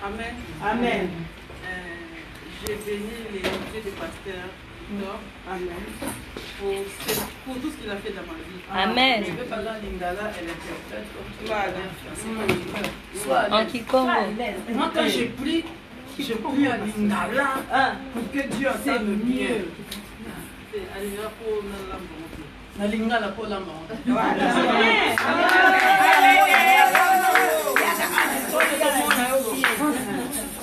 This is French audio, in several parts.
Amen. Amen. J'ai béni les dieux du pasteur. Amen. Pour tout ce qu'il a fait dans ma vie. Amen. Je ne veux pas dans Lingala, elle interprète. En Kikongo. Moi, quand j'ai pris, je prie à Lingala pour que Dieu entende mieux. Na Lingala pour la mort.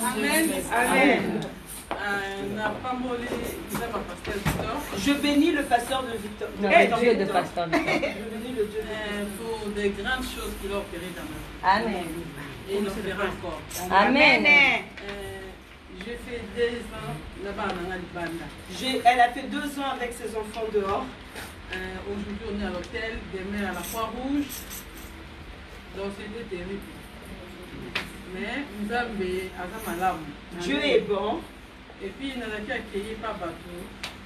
Amen. Amen. Je bénis le pasteur de Victor. Non, le Dieu de pasteur Victor. Je bénis le Dieu pour des grandes choses qu'il a opérées dans ma vie. Amen. Et il le fera encore. Amen. J'ai fait 2 ans là-bas à Libanda. Elle a fait 2 ans avec ses enfants dehors. Aujourd'hui, on est à l'hôtel, demain à la Croix-Rouge. Donc c'était terrible. Mais nous avons Dieu est bon. Et puis, il a été accueilli par Batou.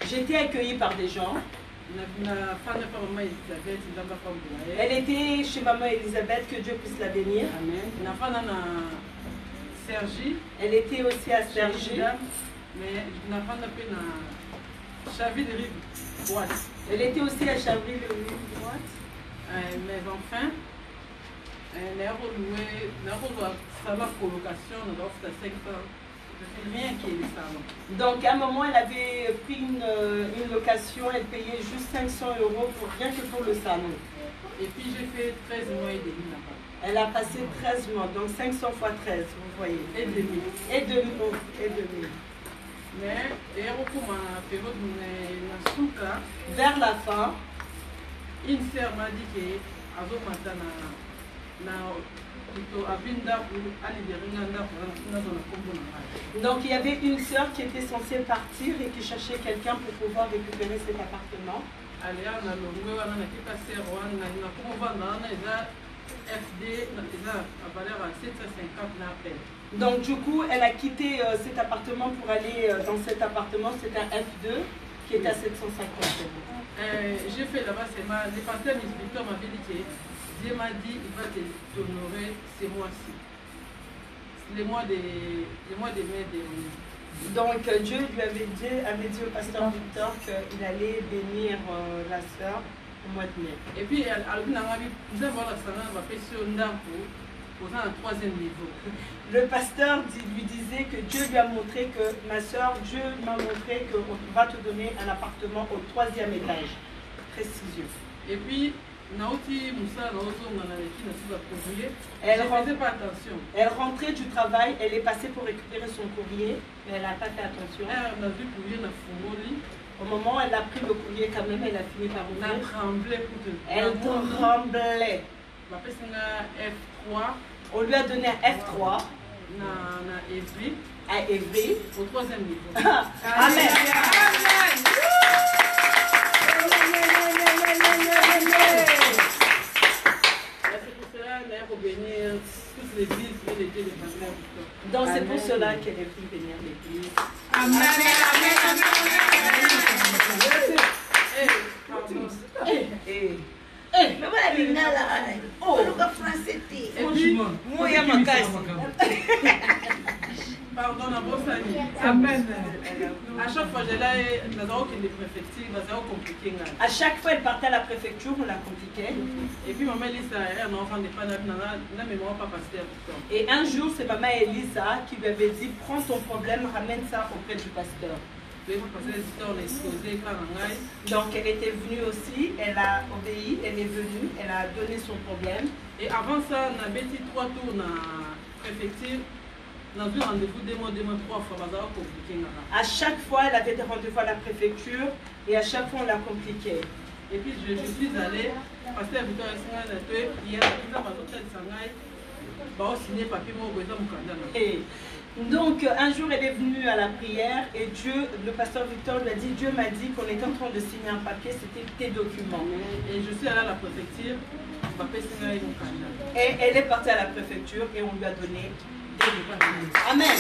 J'étais accueillie par des gens. Elle était chez maman Elisabeth, que Dieu puisse la bénir. Amen. Elle était aussi à Sergi. Mais elle était aussi à Chaville droite. Mais enfin, elle a reloué la colocation dans l'offre 5 ans. Rien qui est le salon. Donc à un moment, elle avait pris une location, elle payait juste 500 € pour rien que pour le salon. Et puis j'ai fait 13 mois et demi là-bas. Elle a passé 13 mois, donc 500 x 13, vous voyez. Et demi. Et demi. Et demi. Mais, vers la fin, une sœur m'a dit que donc il y avait une sœur qui était censée partir et qui cherchait quelqu'un pour pouvoir récupérer cet appartement. Donc du coup, elle a quitté cet appartement pour aller dans cet appartement. C'est un F2 qui est à 750 €. J'ai fait là-bas, le pasteur Victor m'avait dit que Dieu m'a dit il va t'honorer ces mois-ci. Les mois de mai dernier. Donc Dieu lui avait dit au pasteur Victor qu'il allait bénir la sœur au mois de mai. Et puis, nous avons au 3e niveau. Le pasteur lui disait que Dieu lui a montré que, ma soeur, Dieu m'a montré qu'on va te donner un appartement au 3e étage. Précision. Et puis, elle rentrait du travail, elle est passée pour récupérer son courrier, mais elle n'a pas fait attention. Au moment où elle a pris le courrier, quand même, elle a fini par ouvrir. Elle tremblait. On lui a donné un F3 à Evry au 3e niveau. Amen. Donc c'est pour cela qu'elle est venue bénir l'église. Amen. Mais voilà, Lingala. Oh, le français. Moi, il y a ma casse. Pardon, Amen. À chaque fois, j'ai là, compliqué. À chaque fois, elle partait à la préfecture, on la compliquait. Et puis, maman Elisa, un enfant n'est pas pasteur. Et un jour, c'est maman Elisa qui lui avait dit prends ton problème, ramène ça auprès du pasteur. Donc, elle était venue aussi, elle a obéi, elle est venue, elle a donné son problème. Et avant ça, on avait 3 tours dans la préfecture. Nous avons rendez-vous 2 mois, 3 fois. À chaque fois, elle avait des rendez-vous à la préfecture et à chaque fois, on la compliquait. Et puis, je suis allée, pasteur Victor et donc, un jour, elle est venue à la prière et Dieu, le pasteur Victor lui a dit, Dieu m'a dit qu'on était en train de signer un papier, c'était tes documents. Et je suis allée à la préfecture, et elle est partie à la préfecture et on lui a donné des documents. Amen.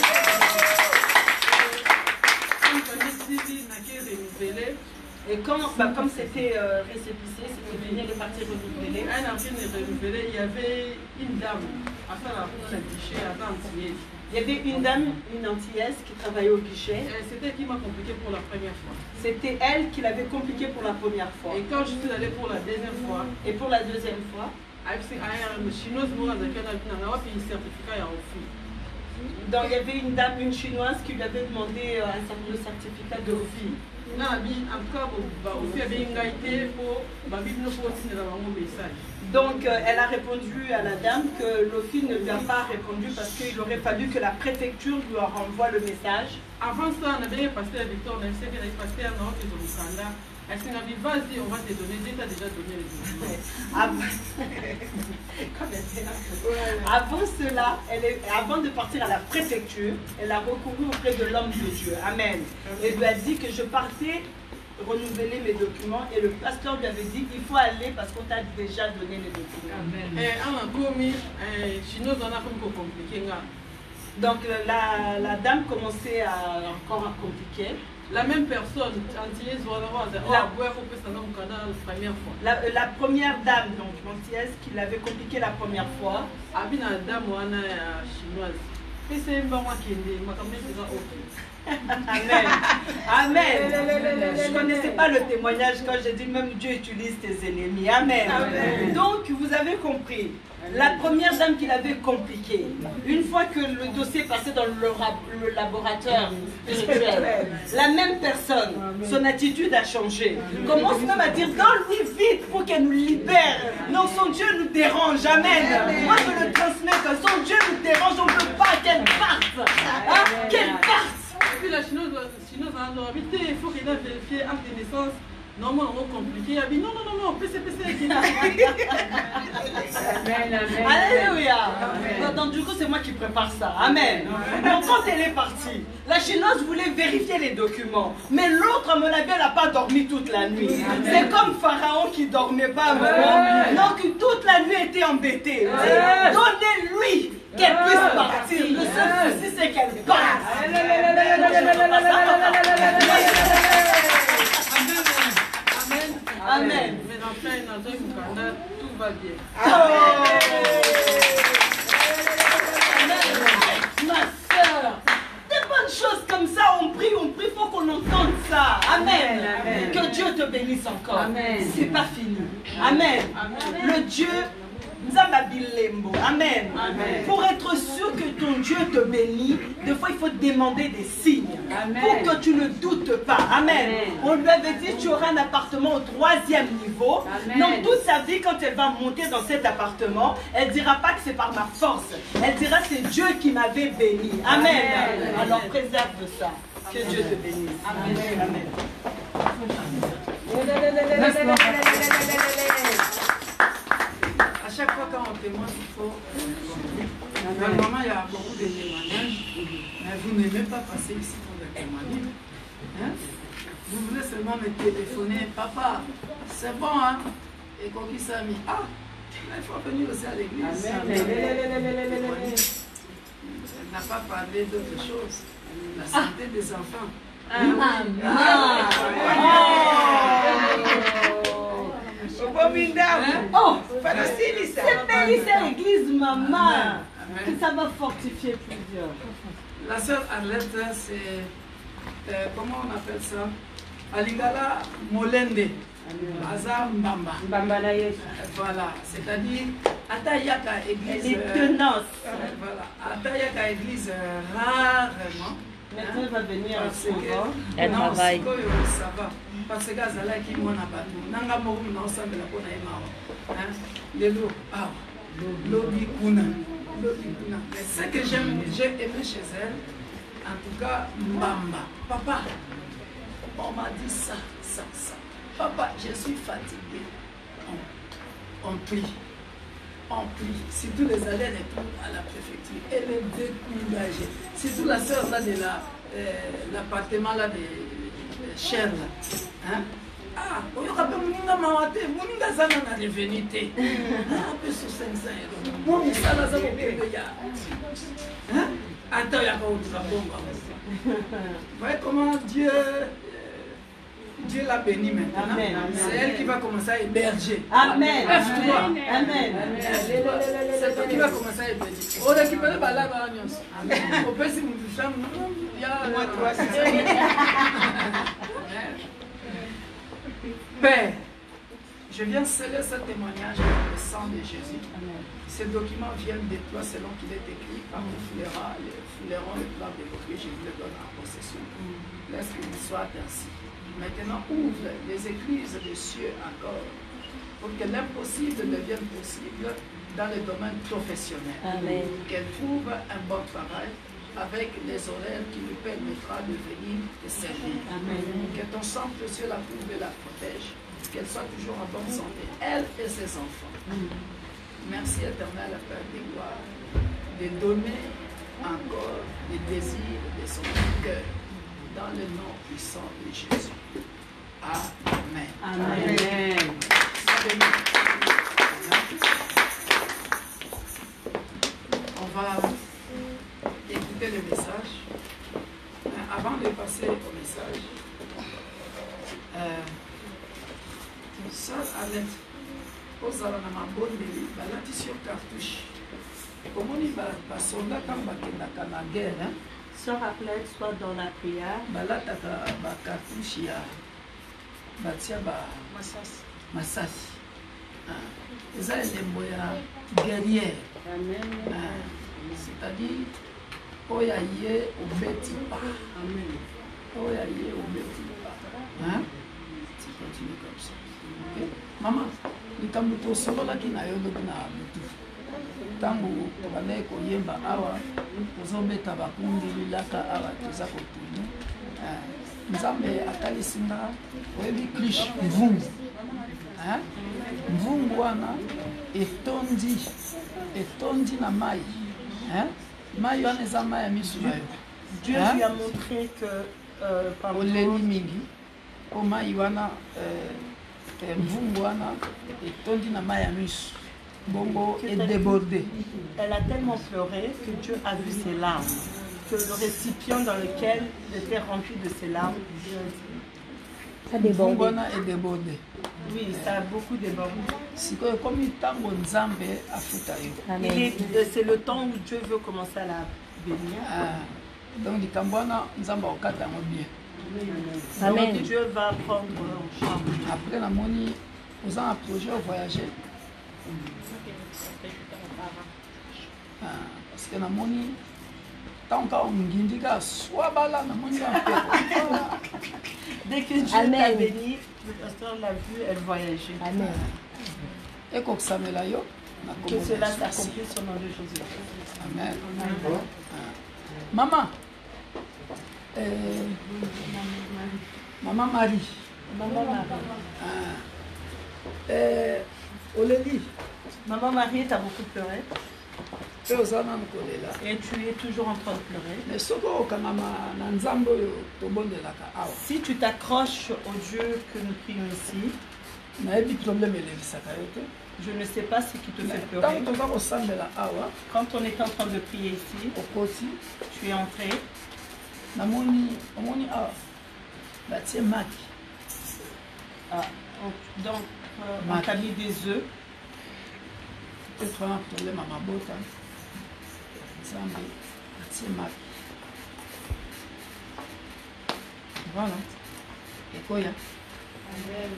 Et comme c'était récépissé, c'était fini, les parties renouvelées. Un article renouvelé, il y avait une dame à faire la guichet à Antillaise. Il y avait une dame, une Antillaise qui travaillait au guichet. C'était qui m'a compliqué pour la première fois. C'était elle qui l'avait compliqué pour la première fois. Et quand je suis allée pour la deuxième fois, et pour la deuxième fois, donc il y avait une dame, une chinoise qui lui avait demandé le certificat de FI. Donc elle a répondu à la dame que l'OFI ne lui a pas répondu parce qu'il aurait fallu que la préfecture lui renvoie le message. Avant ça, on avait passé à Victor, on a essayé de passer à Nord, ils ont dit, elle s'est dit, vas-y, on va te donner, Dieu t'a déjà donné les Avant cela, avant de partir à la préfecture, elle a recouru auprès de l'homme de Dieu. Amen. Elle lui a dit que je partais renouveler mes documents et le pasteur lui avait dit il faut aller parce qu'on t'a déjà donné les documents. Donc la dame commençait encore à compliquer. La même personne, la première dame, donc Antillaise, qui l'avait compliqué la première fois. Amen. Amen. Je ne connaissais pas le témoignage quand j'ai dit même Dieu utilise tes ennemis. Amen. Amen. Donc vous avez compris. La première dame qui l'avait compliqué, une fois que le dossier passait dans le laboratoire spirituel, la même personne, son attitude a changé. Commence même à dire donne-lui vite pour qu'elle nous libère. Non, son Dieu nous dérange. Amen. Moi je le transmets que son Dieu nous dérange. On ne veut pas qu'elle parte. Hein? Qu'elle parte. Et puis la chinoise a habité, il faut qu'il ait vérifié acte de naissance. Normalement compliqué. Elle a dit non, PC. Alléluia. Donc du coup, c'est moi qui prépare ça. Amen. Donc quand elle est partie, la chinoise voulait vérifier les documents. Mais l'autre, à mon avis, elle n'a pas dormi toute la nuit. C'est comme Pharaon qui ne dormait pas. Donc toute la nuit, elle était embêtée. Donnez-lui qu'elle puisse partir. Le seul souci, c'est qu'elle parte. Amen. Mais enfin, dans un Ouganda, tout va bien. Ma soeur, des bonnes choses comme ça, on prie, il faut qu'on entende ça. Amen. Amen. Que Dieu te bénisse encore. C'est pas fini. Amen. Amen. Le Dieu. Amen. Amen. Pour être sûr que ton Dieu te bénit, des fois il faut demander des signes. Amen. Pour que tu ne doutes pas. Amen. Amen. On lui avait dit tu auras un appartement au 3e niveau. Amen. Donc toute sa vie, quand elle va monter dans cet appartement, elle ne dira pas que c'est par ma force. Elle dira c'est Dieu qui m'avait béni. Amen. Amen. Alors préserve ça. Que Dieu te bénisse. Amen. Amen. À chaque fois quand on témoigne, il faut... Normalement, il y a beaucoup de témoignages, mais vous n'aimez pas passer ici pour le témoigner. Hein? Vous voulez seulement me téléphoner, papa, c'est bon, hein? Et quand il s'est mis, ah, il faut venir aussi à l'église. Elle n'a pas parlé d'autre chose, la santé des enfants. Oh, c'est l'église, maman. Que ça va fortifier plusieurs. La sœur Arlette, c'est, comment on appelle ça? Alingala Molende. Aza Mbamba. Voilà, c'est-à-dire, Atayaka église. Les tenances. Voilà, Atayaka église rarement. Maintenant, elle va venir à elle travaille. Ça va. Parce que Azala qui m'en a battu. Nanga Morum n'a pas de la bonne aimant. Les lots, ah, Lobi Kuna. Mais ce que j'ai aimé chez elle, en tout cas, Mbamba. Papa, on m'a dit ça. Papa, je suis fatiguée. On prie. Surtout les allers-retours à la préfecture. Elle est découragée. Surtout la soeur là de l'appartement là de Cher là. Hein? Ah, on y aura pas Mouninga Mawate, Mouninga Zana n'a revenu. Un peu sur 500 €. Mouninga Zana n'a revenu. Hein? Attends, il y a pas autre bon. Vous voyez comment Dieu Dieu l'a béni maintenant. C'est elle qui va commencer à héberger. Amen. Amen. Amen. C'est toi qui va commencer à héberger. On récupère la balade à l'agneau. On peut s'y moucher. Père, je viens sceller ce témoignage avec le sang de Jésus. Ces documents viennent de toi selon qu'il est écrit par les foulerons le plan de votre je vous le donne en possession. Laisse qu'il soit ainsi. Maintenant, ouvre les églises des cieux encore pour que l'impossible devienne possible dans le domaine professionnel. Qu'elle trouve un bon travail avec les horaires qui lui permettra de venir te servir. Que ton sang précieux la couvre et la protège. Qu'elle soit toujours en bonne santé, elle et ses enfants. Merci éternel, Père de gloire, de donner encore les désirs de son cœur dans le nom puissant de Jésus. Amen. Amen. On va écouter le message. Avant de passer au message, Sœur Annette, ozala na mabondeli balati sur cartouche. Komoni basolda quand bakendaka na guerre. Sœur Arlette, soit dans la prière. Balataka bakartouche ya batia ba masasi. Eza elembo ya guerrière. C'est-à-dire oya ye obeti pa. Oya ye obeti pa. Tu continues comme ça. Okay. Maman, likambo tosololaki na yo lobi na butu ntango tobandaki koyemba awa tozobeta bakundi lilaka awa toza kotuni nzambe atalisi nga oyebi cliche mvungu mvungu wana etondi na mai mai wana eza mai ya misu na yo. Dieu lui a montré que oleli mingi po mai wana mvungu wana etondi na mai ya misu bongo est débordé. Elle a tellement pleuré que Dieu a vu ses larmes, que le récipient dans lequel était rempli de ses larmes ça débordé. Est débordé. Oui, ça a beaucoup débordé. C'est le temps où Dieu veut commencer à la bénir. Donc bien. Amen. Donc Dieu va prendre en charge. Après la monnaie, vous avez un projet au voyager. Parce que la monnaie, tant qu'on m'indique soit bala, la monnaie dès que Dieu t'a béni, le pasteur l'a vu, elle voyageait. Amen. Et que cela s'accomplisse au nom de Jésus. Amen. Maman. Maman Marie. Maman Marie. Olélie. Maman Marie, tu as beaucoup pleuré. Et tu es toujours en train de pleurer. Si tu t'accroches au Dieu que nous prions ici, je ne sais pas ce qui te fait pleurer. Quand on est en train de prier ici, tu es entré. Donc, on t'a mis des œufs. Peut-être un problème à ma botte. Voilà. Et quoi? Amen.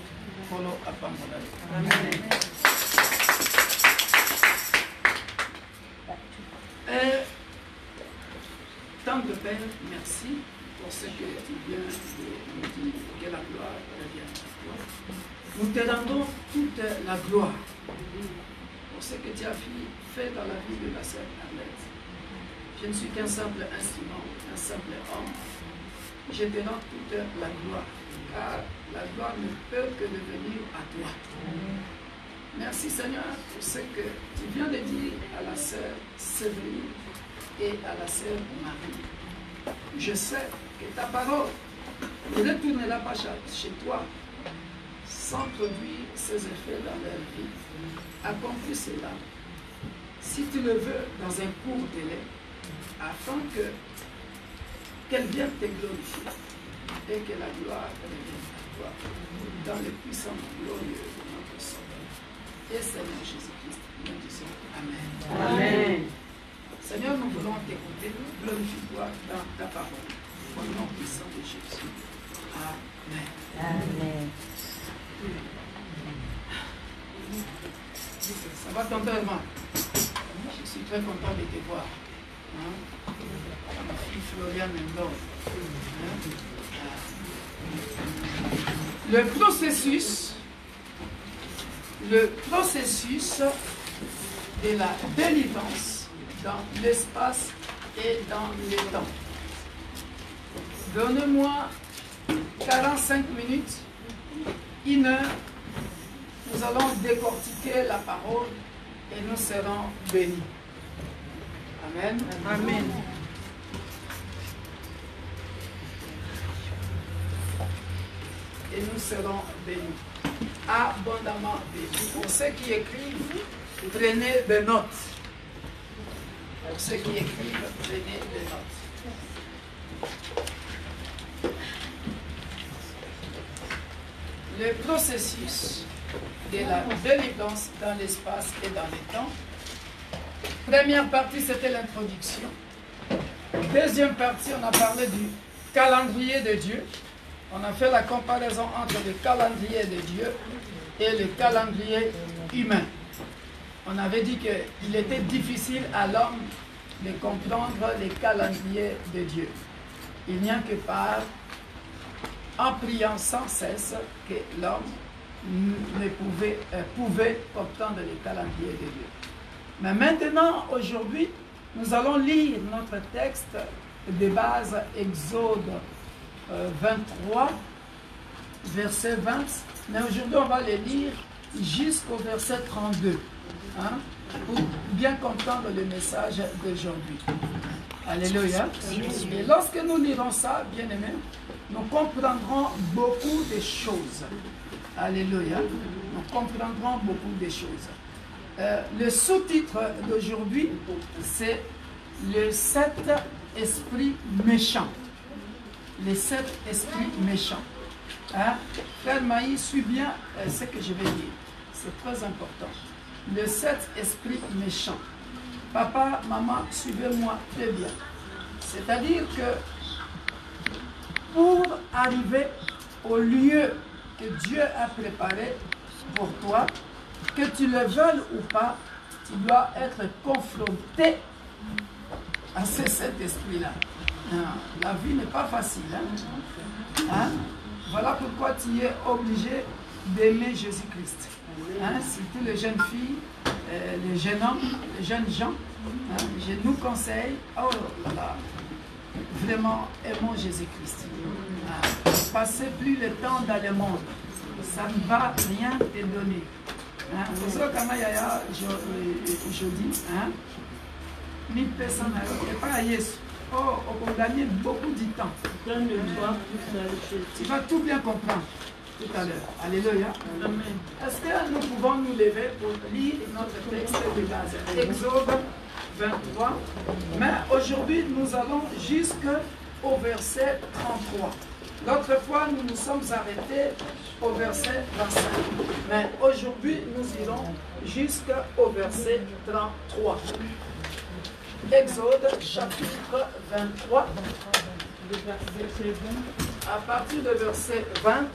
Tant de Père, merci pour ce que tu viens de nous dire, que la gloire revienne à toi. Nous te rendons toute la gloire pour ce que tu as fait dans la vie de la sœur Arlette. Je ne suis qu'un simple instrument, un simple homme. Je te rends toute la gloire, car la gloire ne peut que devenir à toi. Merci Seigneur pour ce que tu viens de dire à la sœur Séverine et à la sœur Marie. Je sais que ta parole ne retournera pas chez toi sans produire ses effets dans leur vie. Accomplis cela, si tu le veux, dans un court délai, afin qu'elle vienne te glorifier et que la gloire revienne. victoire. Dans le puissant glorieux de notre Sauveur et Seigneur Jésus-Christ, nous disons Amen. Amen. Seigneur, nous voulons t'écouter, glorifie-toi dans ta parole. Au nom puissant de Jésus. Amen. Amen. Ça va tonton? Je suis très content de te voir. Hein? Ma fille Florian Mendor. Le processus de la délivrance dans l'espace et dans le temps. Donnez-moi 45 minutes, 1 heure. Nous allons décortiquer la parole et nous serons bénis. Amen. Amen. Et nous serons bénis. Abondamment bénis. Pour ceux qui écrivent, prenez des notes. Pour ceux qui écrivent, prenez des notes. Le processus de la délivrance dans l'espace et dans le temps. Première partie, c'était l'introduction. Deuxième partie, on a parlé du calendrier de Dieu. On a fait la comparaison entre le calendrier de Dieu et le calendrier humain. On avait dit qu'il était difficile à l'homme de comprendre le calendrier de Dieu. Il n'y a que par en priant sans cesse que l'homme ne pouvait comprendre le calendrier de Dieu. Mais maintenant, aujourd'hui, nous allons lire notre texte de base, Exode 23, verset 20. Mais aujourd'hui, on va le lire jusqu'au verset 32, hein, pour bien comprendre le message d'aujourd'hui. Alléluia. Et lorsque nous lirons ça, bien aimés, nous comprendrons beaucoup de choses. Alléluia. Nous comprendrons beaucoup de choses. Le sous-titre d'aujourd'hui, c'est les 7 esprits méchants. Les 7 esprits méchants. Hein? Frère Maïs, suis bien ce que je vais dire. C'est très important. Les 7 esprits méchants. Papa, maman, suivez-moi très bien. C'est-à-dire que pour arriver au lieu que Dieu a préparé pour toi, que tu le veuilles ou pas, tu dois être confronté à ces 7 esprits-là. La vie n'est pas facile. Hein? Voilà pourquoi tu es obligé d'aimer Jésus-Christ. Hein? Surtout les jeunes filles, les jeunes hommes, les jeunes gens, hein? Je nous conseille, oh là là, vraiment aimons Jésus-Christ. Passez plus le temps dans le monde. Ça ne va rien te donner. C'est ça que je dis. 1000 personnes et pas à Yesu. Oh, on va gagner beaucoup de temps. Tu vas tout bien comprendre tout à l'heure. Alléluia. Est-ce que nous pouvons nous lever pour lire notre texte de base? Exode 23. Mais aujourd'hui, nous allons jusqu'au verset 33. L'autre fois, nous nous sommes arrêtés au verset 25. Mais aujourd'hui, nous irons jusqu'au verset 33. Exode chapitre 23. À partir du verset 20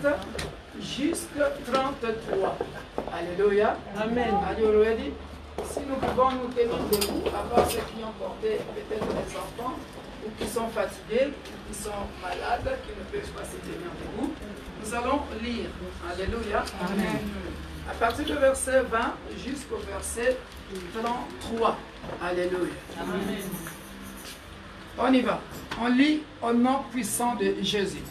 jusqu'à 33. Alléluia. Amen. Alléluia. Si nous pouvons nous tenir debout, à part ceux qui ont porté peut-être des enfants, ou qui sont fatigués, ou qui sont malades, qui ne peuvent pas se tenir debout, nous allons lire. Alléluia. Amen. À partir du verset 20 jusqu'au verset 33. Alléluia. Amen. On y va. On lit au nom puissant de Jésus.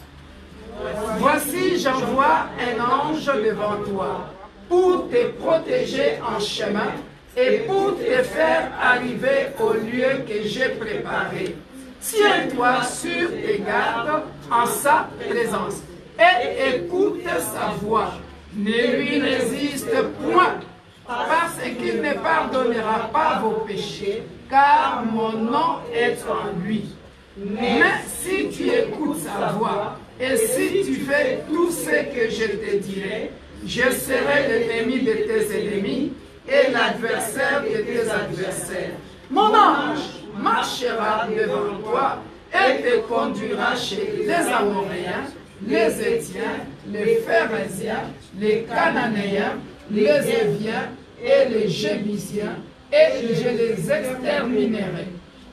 Voici, j'envoie un ange devant toi pour te protéger en chemin et pour te faire arriver au lieu que j'ai préparé. Tiens-toi sur tes gardes en sa présence et écoute sa voix. Ne lui résiste point, parce qu'il ne pardonnera pas vos péchés, car mon nom est en lui. Mais si tu écoutes sa voix Et si tu fais tout ce que je te dirai, je serai l'ennemi de tes ennemis et l'adversaire de tes adversaires. Mon ange marchera devant toi et te conduira chez les Amoréens, les Étiens, les Phéréziens, les Cananéens, les Éviens et les Jébusiens, et je les exterminerai.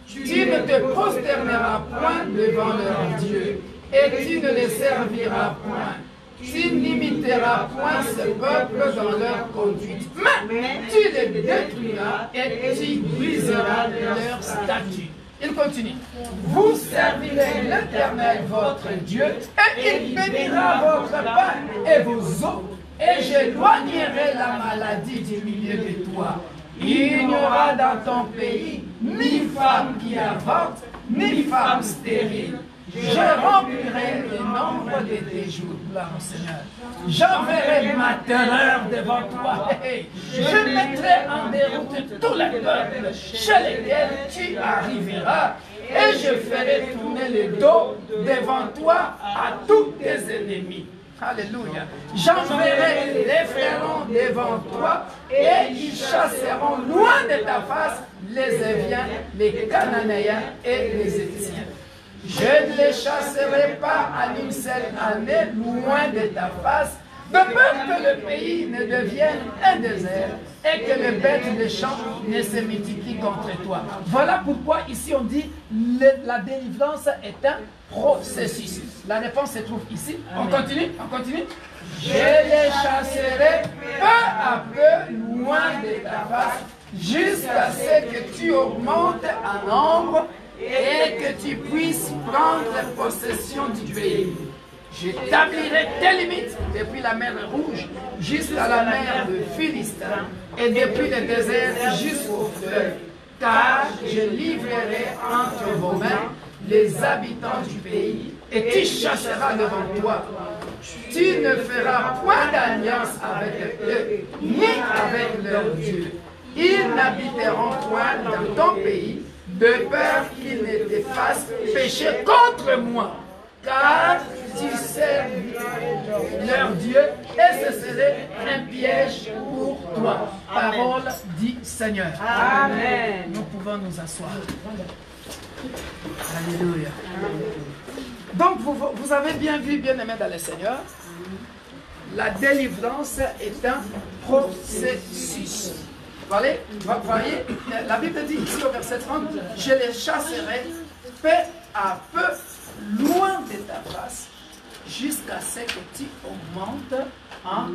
Tu ne te prosterneras point devant leur Dieu, et tu ne les serviras point. Tu n'imiteras point ce peuple dans leur conduite, mais tu les détruiras et tu briseras leurs statuts. Il continue. Vous servirez l'Éternel votre Dieu, et il bénira votre pain et vos eaux, et j'éloignerai la maladie du milieu de toi. Il n'y aura dans ton pays ni femme qui avorte, ni femme stérile. Je remplirai le nombre de tes jours, gloire au Seigneur. J'enverrai ma terreur devant toi. Je mettrai en déroute tous les peuples chez lesquels tu arriveras. Et je ferai tourner le dos devant toi à tous tes ennemis. Alléluia. J'enverrai les frérons devant toi et ils chasseront loin de ta face les Éviens, les Cananéens et les Étiens. Je ne les chasserai pas en une seule année loin de ta face, de peur que le pays ne devienne un désert et que les bêtes des champs ne se multiplient contre toi. Voilà pourquoi ici on dit la délivrance est un processus. La réponse se trouve ici. On continue, on continue. Je les chasserai peu à peu loin de ta face jusqu'à ce que tu augmentes en nombre et que tu puisses prendre possession du pays. J'établirai tes limites depuis la mer Rouge jusqu'à la mer de Philistin et depuis le désert jusqu'au fleuve, car je livrerai entre vos mains les habitants du pays et tu chasseras devant toi. Tu ne feras point d'alliance avec eux, ni avec leur Dieu. Ils n'habiteront point dans ton pays, de peur qu'ils ne te fassent pécher contre moi. Car tu sers leur Dieu et ce serait un piège pour toi. Parole dit Seigneur. Amen. Nous pouvons nous asseoir. Alléluia. Donc vous avez bien vu, bien aimé dans le Seigneur, la délivrance est un processus. Vous voyez, la Bible dit ici au verset 30, je les chasserai peu à peu loin de ta face jusqu'à ce que tu augmentes en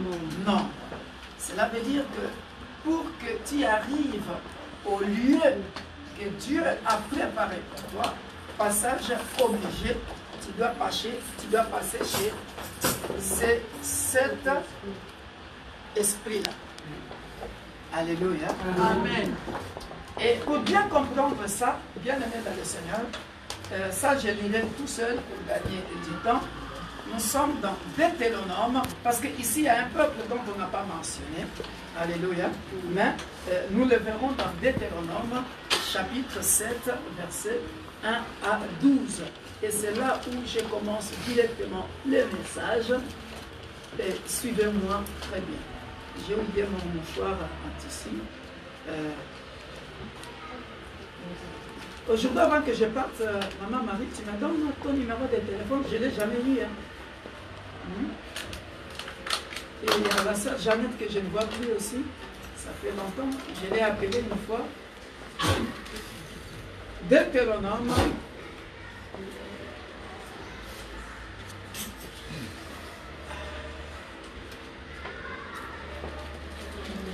nombre. Cela veut dire que pour que tu arrives au lieu que Dieu a préparé pour toi, passage obligé, tu dois passer chez cet esprit-là. Alléluia. Amen. Et pour bien comprendre ça, bien aimé dans le Seigneur, ça je lirai tout seul pour gagner du temps. Nous sommes dans Deutéronome, parce qu'ici il y a un peuple dont on n'a pas mentionné. Alléluia. Mais nous le verrons dans Deutéronome, chapitre 7, versets 1 à 12. Et c'est là où je commence directement le message. Et suivez-moi très bien. J'ai oublié mon mouchoir en tissu. Aujourd'hui, avant que je parte, maman Marie, tu me donnes ton numéro de téléphone, je ne l'ai jamais eu. Hein. Et il y a la sœur Jeannette que je ne vois plus aussi. Ça fait longtemps. Je l'ai appelée une fois. Deutéronome.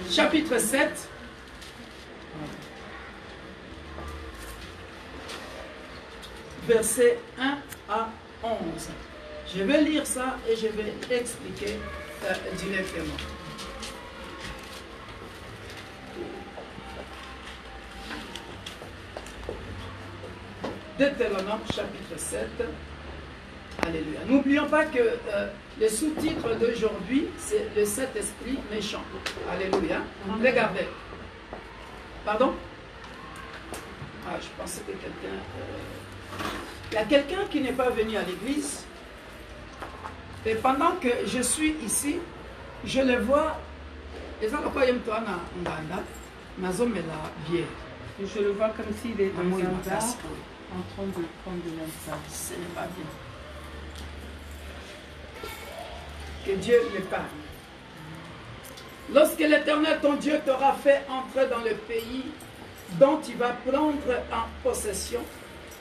Chapitre 7. Versets 1 à 11. Je vais lire ça et je vais expliquer directement. Deutéronome chapitre 7. Alléluia. N'oublions pas que le sous-titre d'aujourd'hui, c'est le Saint-Esprit méchant. Alléluia. Regardez. Pardon? Ah, je pensais que quelqu'un... Il y a quelqu'un qui n'est pas venu à l'église. Et pendant que je suis ici, je le vois. Et ça, le je le vois comme s'il est dans un bar en train de prendre de l'encens. Ce n'est pas bien. Que Dieu le parle. Lorsque l'Éternel, ton Dieu, t'aura fait entrer dans le pays dont tu vas prendre en possession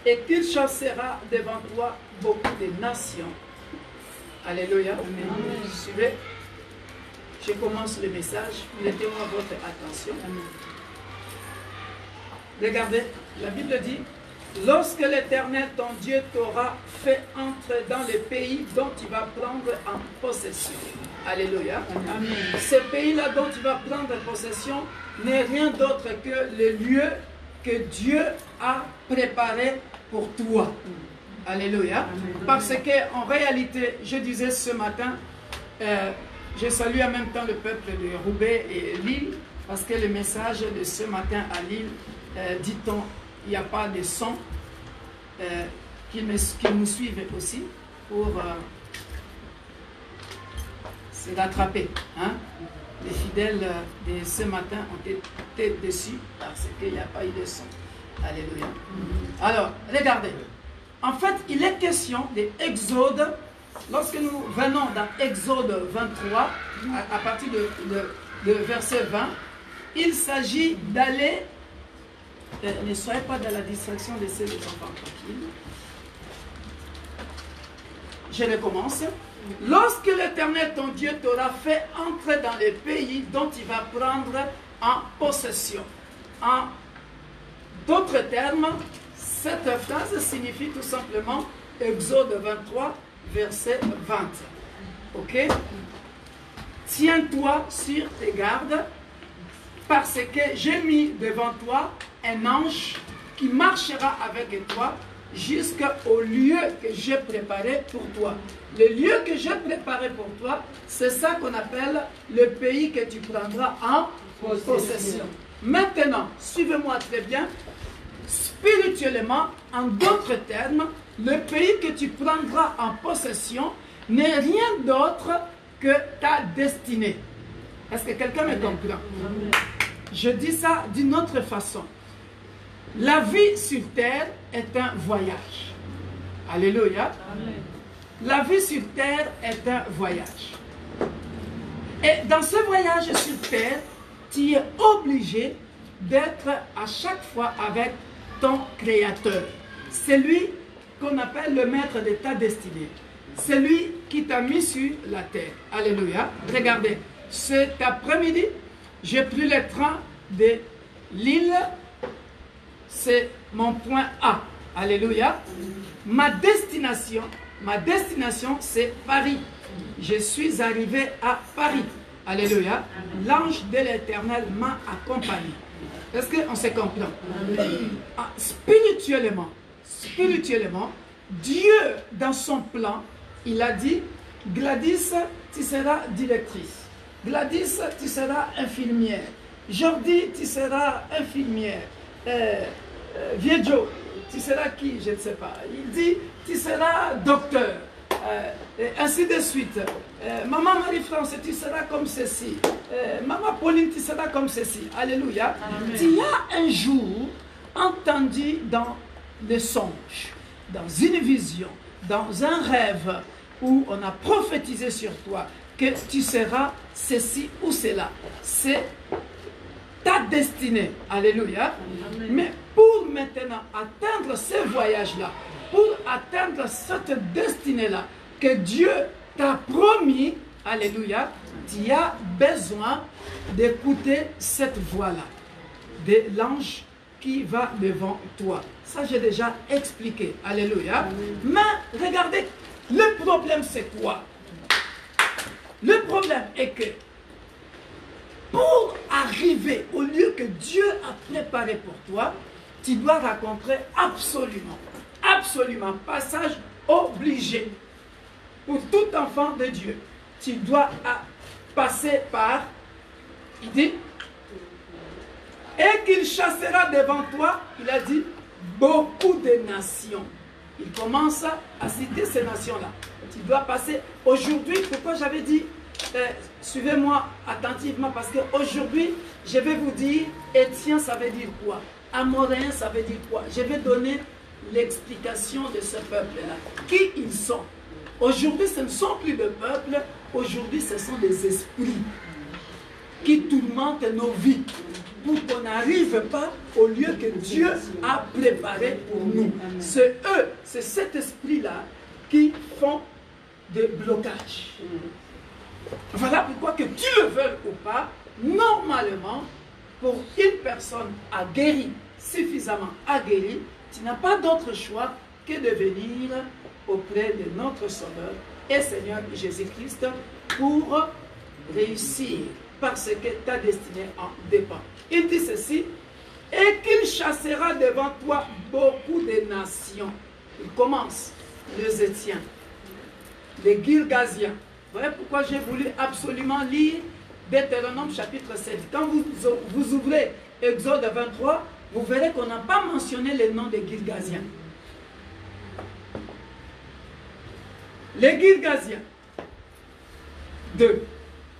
et qu'il chassera devant toi beaucoup de nations. Alléluia. Amen. Suivez. Je commence le message. Mettez-moi votre attention. Amen. Regardez, la Bible dit, lorsque l'Éternel, ton Dieu, t'aura fait entrer dans le pays dont tu vas prendre en possession. Alléluia. Amen. Ce pays-là dont tu vas prendre possession n'est rien d'autre que le lieu que Dieu a préparé pour toi. Alléluia. Amen. Parce qu'en réalité, je disais ce matin, je salue en même temps le peuple de Roubaix et Lille, parce que le message de ce matin à Lille, dit-on, il n'y a pas de son, qu'ils nous suivent aussi pour se rattraper. Hein? Les fidèles de ce matin ont été déçus parce qu'il n'y a pas eu de son. Alléluia. Alors, regardez. En fait, il est question d'Exode. Lorsque nous venons dans Exode 23, à partir de verset 20, il s'agit d'aller. Ne soyez pas dans la distraction, laissez les enfants tranquilles. Je recommence. Lorsque l'Éternel, ton Dieu, t'aura fait entrer dans le pays dont tu vas prendre en possession. En d'autres termes, cette phrase signifie tout simplement Exode 23, verset 20. Ok? Tiens-toi sur tes gardes, parce que j'ai mis devant toi un ange qui marchera avec toi jusqu'au lieu que j'ai préparé pour toi. Le lieu que j'ai préparé pour toi, c'est ça qu'on appelle le pays que tu prendras en possession. Maintenant, suivez-moi très bien. Spirituellement, en d'autres termes, le pays que tu prendras en possession n'est rien d'autre que ta destinée. Est-ce que quelqu'un me comprend? Je dis ça d'une autre façon. La vie sur terre est un voyage. Alléluia. Amen. La vie sur terre est un voyage. Et dans ce voyage sur terre, tu es obligé d'être à chaque fois avec ton Créateur. C'est lui qu'on appelle le maître de ta destinée. C'est lui qui t'a mis sur la terre. Alléluia. Regardez, cet après-midi, j'ai pris le train de Lille. C'est mon point A. Alléluia. Ma destination, c'est Paris. Je suis arrivé à Paris. Alléluia. L'ange de l'Éternel m'a accompagné. Est-ce qu'on se comprend? Spirituellement, Dieu, dans son plan, il a dit, Gladys, tu seras directrice. Gladys, tu seras infirmière. Jordi, tu seras infirmière. Vieux, tu seras qui? Je ne sais pas. Il dit, tu seras docteur. Et ainsi de suite. Maman Marie-France, tu seras comme ceci. Maman Pauline, tu seras comme ceci. Alléluia. Amen. Tu as un jour entendu dans le songe, dans une vision, dans un rêve, où on a prophétisé sur toi que tu seras ceci ou cela. C'est ta destinée. Alléluia. Amen. Mais pour maintenant atteindre ce voyage-là, pour atteindre cette destinée-là que Dieu t'a promis, alléluia, tu as besoin d'écouter cette voix-là, de l'ange qui va devant toi. Ça, j'ai déjà expliqué. Alléluia. Amen. Mais regardez, le problème, c'est quoi? Le problème est que pour arriver au lieu que Dieu a préparé pour toi, tu dois rencontrer absolument, passage obligé. Pour tout enfant de Dieu, tu dois passer par, il dit, et qu'il chassera devant toi, il a dit, beaucoup de nations. Il commence à citer ces nations-là. Tu dois passer. Aujourd'hui, pourquoi j'avais dit, suivez-moi attentivement, parce qu'aujourd'hui, je vais vous dire, Étienne, ça veut dire quoi? Amoréen, ça veut dire quoi? Je vais donner l'explication de ce peuple-là. Qui ils sont? Aujourd'hui, ce ne sont plus de peuples, aujourd'hui, ce sont des esprits qui tourmentent nos vies pour qu'on n'arrive pas au lieu que Dieu a préparé pour nous. C'est eux, c'est cet esprit-là qui font des blocages. Voilà pourquoi que tu le veuilles ou pas, normalement, pour une personne aguerrie, suffisamment aguerrie, tu n'as pas d'autre choix que de venir auprès de notre Sauveur et Seigneur Jésus-Christ pour réussir, parce que ta destinée en dépend. Il dit ceci, et qu'il chassera devant toi beaucoup de nations. Il commence, les Étiens, les Girgasiens. Vous voyez pourquoi j'ai voulu absolument lire Deutéronome chapitre 7. Quand vous ouvrez Exode 23, vous verrez qu'on n'a pas mentionné les noms des Girgasiens. Les Girgasiens, 2.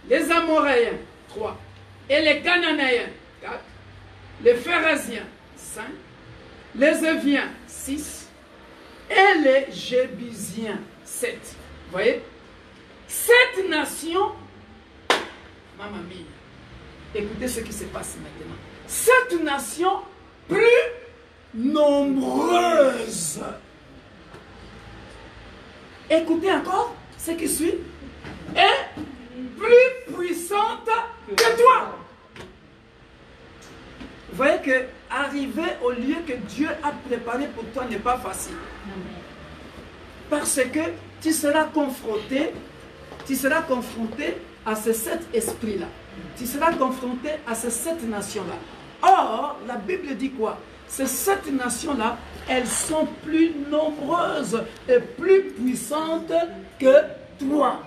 Les Amoréens, 3. Et les Cananéens, 4. Les Phérésiens, 5. Les Éviens, 6. Et les Jébusiens, 7. Vous voyez? 7 nations, maman mia, écoutez ce qui se passe maintenant. 7 nations plus nombreuses. Écoutez encore ce qui suit. Et plus puissante que toi. Vous voyez que arriver au lieu que Dieu a préparé pour toi n'est pas facile. Parce que tu seras confronté à ces 7 esprits-là. Tu seras confronté à ces 7 nations-là. Or, la Bible dit quoi? Ces 7 nations-là, elles sont plus nombreuses et plus puissantes que toi.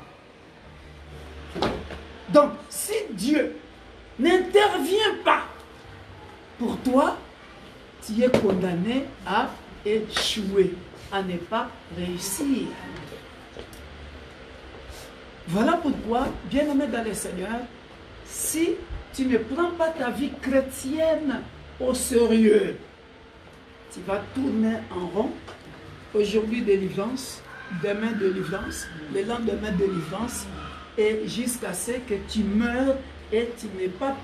Donc, si Dieu n'intervient pas pour toi, tu es condamné à échouer, à ne pas réussir. Voilà pourquoi, bien-aimé dans le Seigneur, si tu ne prends pas ta vie chrétienne au sérieux, tu vas tourner en rond. Aujourd'hui délivrance, demain délivrance, le lendemain délivrance, et jusqu'à ce que tu meurs et tu n'es pas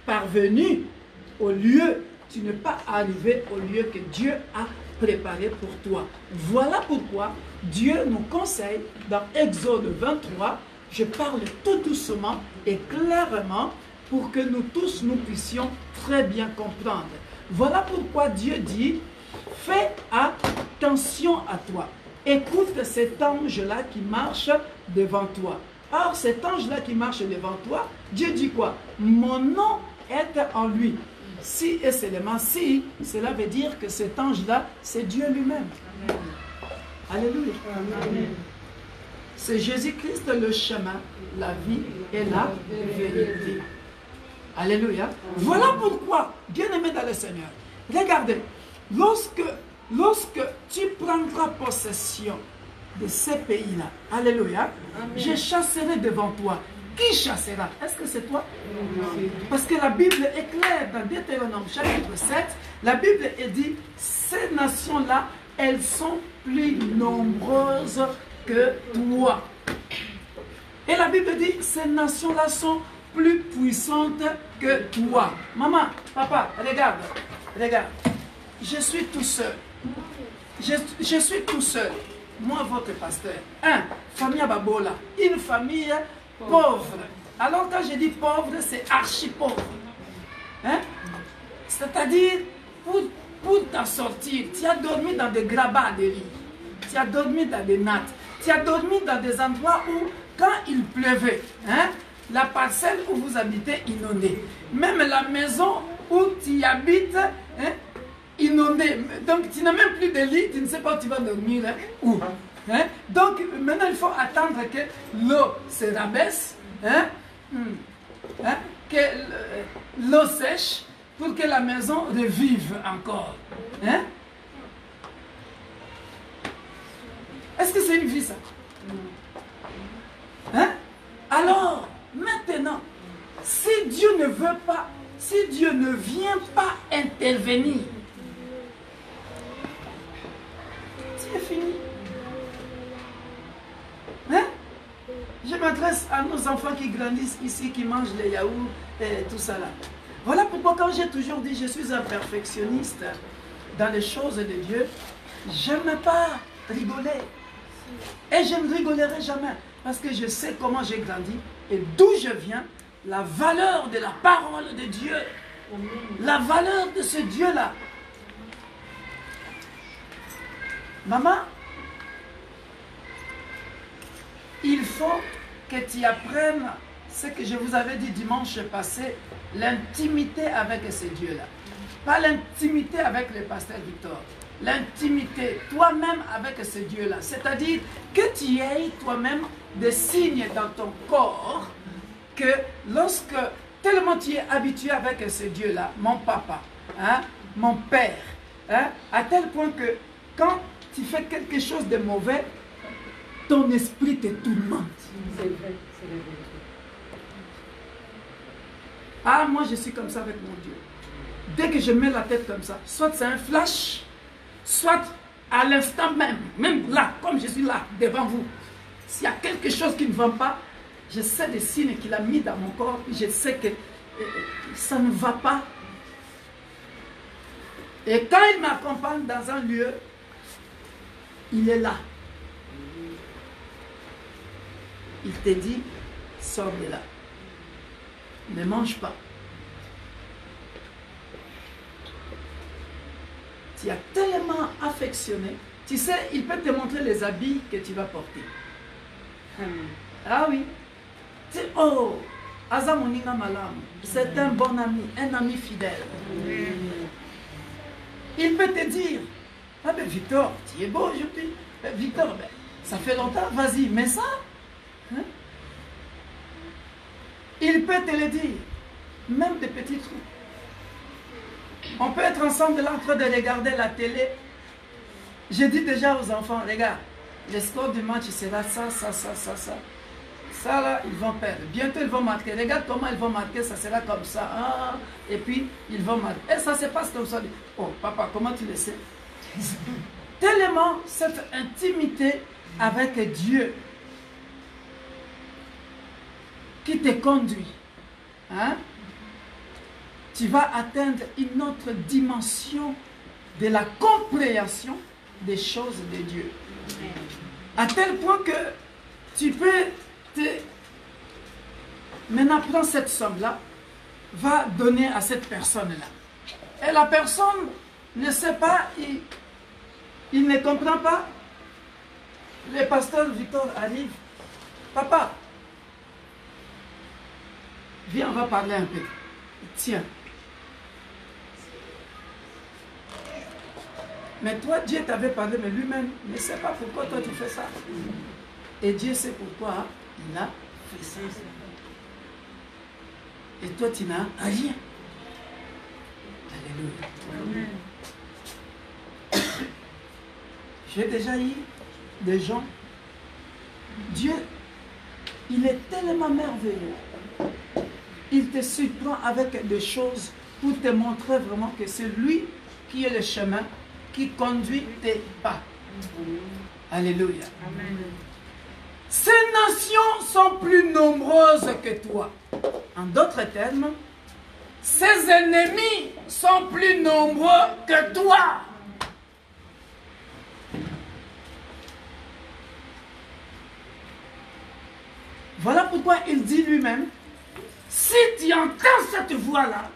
parvenu au lieu, tu n'es pas arrivé au lieu que Dieu a préparé pour toi. Voilà pourquoi Dieu nous conseille dans Exode 23, je parle tout doucement et clairement pour que nous tous nous puissions très bien comprendre. Voilà pourquoi Dieu dit, fais attention à toi. Écoute cet ange-là qui marche devant toi. Or, cet ange-là qui marche devant toi, Dieu dit quoi? Mon nom est en lui. Si et seulement si, cela veut dire que cet ange-là, c'est Dieu lui-même. Alléluia. C'est Jésus-Christ le chemin, la vie et la vérité. Alléluia. Voilà pourquoi, bien-aimé dans le Seigneur, regardez, lorsque tu prendras possession de ces pays-là, alléluia, je chasserai devant toi. Qui chassera? Est-ce que c'est toi? Parce que la Bible est claire dans Deutéronome chapitre 7, la Bible est dit, ces nations-là, elles sont plus nombreuses que toi. Et la Bible dit, ces nations-là sont plus puissantes que toi. Maman, papa, regarde, regarde. Je suis tout seul. Je suis tout seul. Moi, votre pasteur. Famille Babola. Une famille pauvre. Alors, quand je dis pauvre, c'est archi pauvre. Hein? C'est-à-dire, pour t'en sortir, tu as dormi dans des grabats de lit. Tu as dormi dans des nattes. Tu as dormi dans des endroits où, quand il pleuvait, hein, la parcelle où vous habitez inondée. Même la maison où tu habites, hein, inondée. Donc, tu n'as même plus de lit, tu ne sais pas où tu vas dormir, hein, où. Hein? Donc, maintenant, il faut attendre que l'eau se rabaisse, hein, hein, que l'eau sèche pour que la maison revive encore. Hein? Est-ce que c'est une vie ça? Hein? Alors, maintenant, si Dieu ne veut pas, si Dieu ne vient pas intervenir, c'est fini. Hein? Je m'adresse à nos enfants qui grandissent ici, qui mangent les yaourts et tout ça là. Voilà pourquoi quand j'ai toujours dit je suis un perfectionniste dans les choses de Dieu, je n'aime pas rigoler. Et je ne rigolerai jamais parce que je sais comment j'ai grandi et d'où je viens, la valeur de la parole de Dieu, la valeur de ce Dieu-là. Maman, il faut que tu apprennes ce que je vous avais dit dimanche passé, l'intimité avec ce Dieu-là. Pas l'intimité avec le pasteur Victor. L'intimité, toi-même avec ce Dieu-là. C'est-à-dire que tu aies toi-même des signes dans ton corps que lorsque tellement tu es habitué avec ce Dieu-là, mon papa, hein, mon père, hein, à tel point que quand tu fais quelque chose de mauvais, ton esprit te tourmente. C'est vrai, c'est vrai. Ah, moi je suis comme ça avec mon Dieu. Dès que je mets la tête comme ça, soit c'est un flash, soit à l'instant même, même là, comme je suis là, devant vous, s'il y a quelque chose qui ne va pas, je sais des signes qu'il a mis dans mon corps, je sais que ça ne va pas. Et quand il m'accompagne dans un lieu, il est là. Il te dit, sors de là. Ne mange pas. Tu as tellement affectionné. Tu sais, il peut te montrer les habits que tu vas porter. Ah oui. Tu sais, oh, Aza Moninga Malam, c'est un bon ami, un ami fidèle. Il peut te dire, ah ben Victor, tu es beau aujourd'hui. Ben, Victor, ben, ça fait longtemps, vas-y, mets ça. Hein? Il peut te le dire, même des petits trucs. On peut être ensemble là en train de regarder la télé. Je dis déjà aux enfants, regarde, le score du match sera ça, ça, ça, ça, ça. Ça là, ils vont perdre. Bientôt ils vont marquer. Regarde comment ils vont marquer, ça sera comme ça. Ah, et puis ils vont marquer. Et ça se passe comme ça. Oh papa, comment tu le sais? Tellement cette intimité avec Dieu qui te conduit, hein? Tu vas atteindre une autre dimension de la compréhension des choses de Dieu. À tel point que tu peux maintenant prendre cette somme-là, va donner à cette personne-là. Et la personne ne sait pas, il ne comprend pas. Le pasteur Victor arrive. Papa, viens, on va parler un peu. Tiens. Mais toi, Dieu t'avait parlé, mais lui-même ne sait pas pourquoi toi tu fais ça. Et Dieu sait pourquoi il a fait ça. Et toi, tu n'as rien. Alléluia. J'ai déjà eu des gens. Dieu, il est tellement merveilleux. Il te surprend avec des choses pour te montrer vraiment que c'est lui qui est le chemin qui conduit tes pas. Alléluia. Amen. Ces nations sont plus nombreuses que toi. En d'autres termes, ses ennemis sont plus nombreux que toi. Voilà pourquoi il dit lui-même, si tu entends cette voix-là,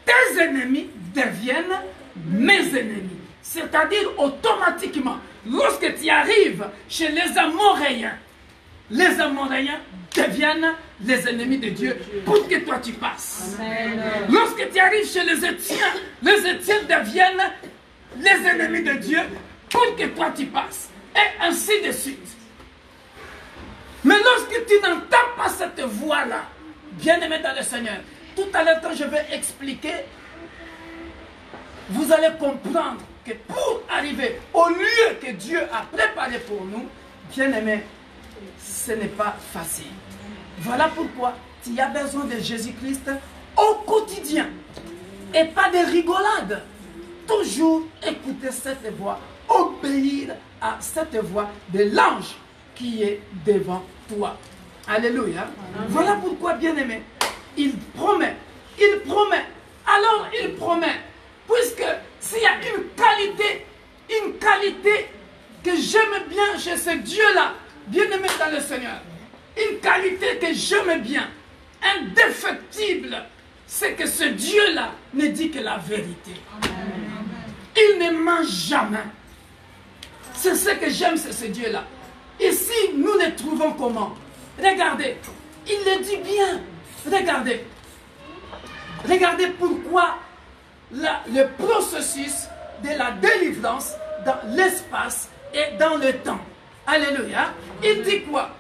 tes ennemis deviennent mes ennemis. C'est-à-dire automatiquement, lorsque tu arrives chez les Amoréens deviennent les ennemis de Dieu pour que toi tu passes. Amen. Lorsque tu arrives chez les Étiens deviennent les ennemis de Dieu pour que toi tu passes. Et ainsi de suite. Mais lorsque tu n'entends pas cette voix-là, bien-aimé dans le Seigneur, tout à l'heure quand je vais expliquer, vous allez comprendre que pour arriver au lieu que Dieu a préparé pour nous, bien aimé, ce n'est pas facile. Voilà pourquoi tu as besoin de Jésus-Christ au quotidien et pas de rigolade. Toujours écouter cette voix, obéir à cette voix de l'ange qui est devant toi. Alléluia. Amen. Voilà pourquoi, bien aimé, il promet. Alors il promet, puisque s'il y a une qualité que j'aime bien chez ce Dieu-là, bien aimé dans le Seigneur, une qualité que j'aime bien, indéfectible, c'est que ce Dieu-là ne dit que la vérité. Il ne ment jamais. C'est ce que j'aime, c'est ce Dieu-là. Ici, nous le trouvons comment? Regardez, il le dit bien. Regardez. Regardez pourquoi le processus de la délivrance dans l'espace et dans le temps. Alléluia. Il dit quoi?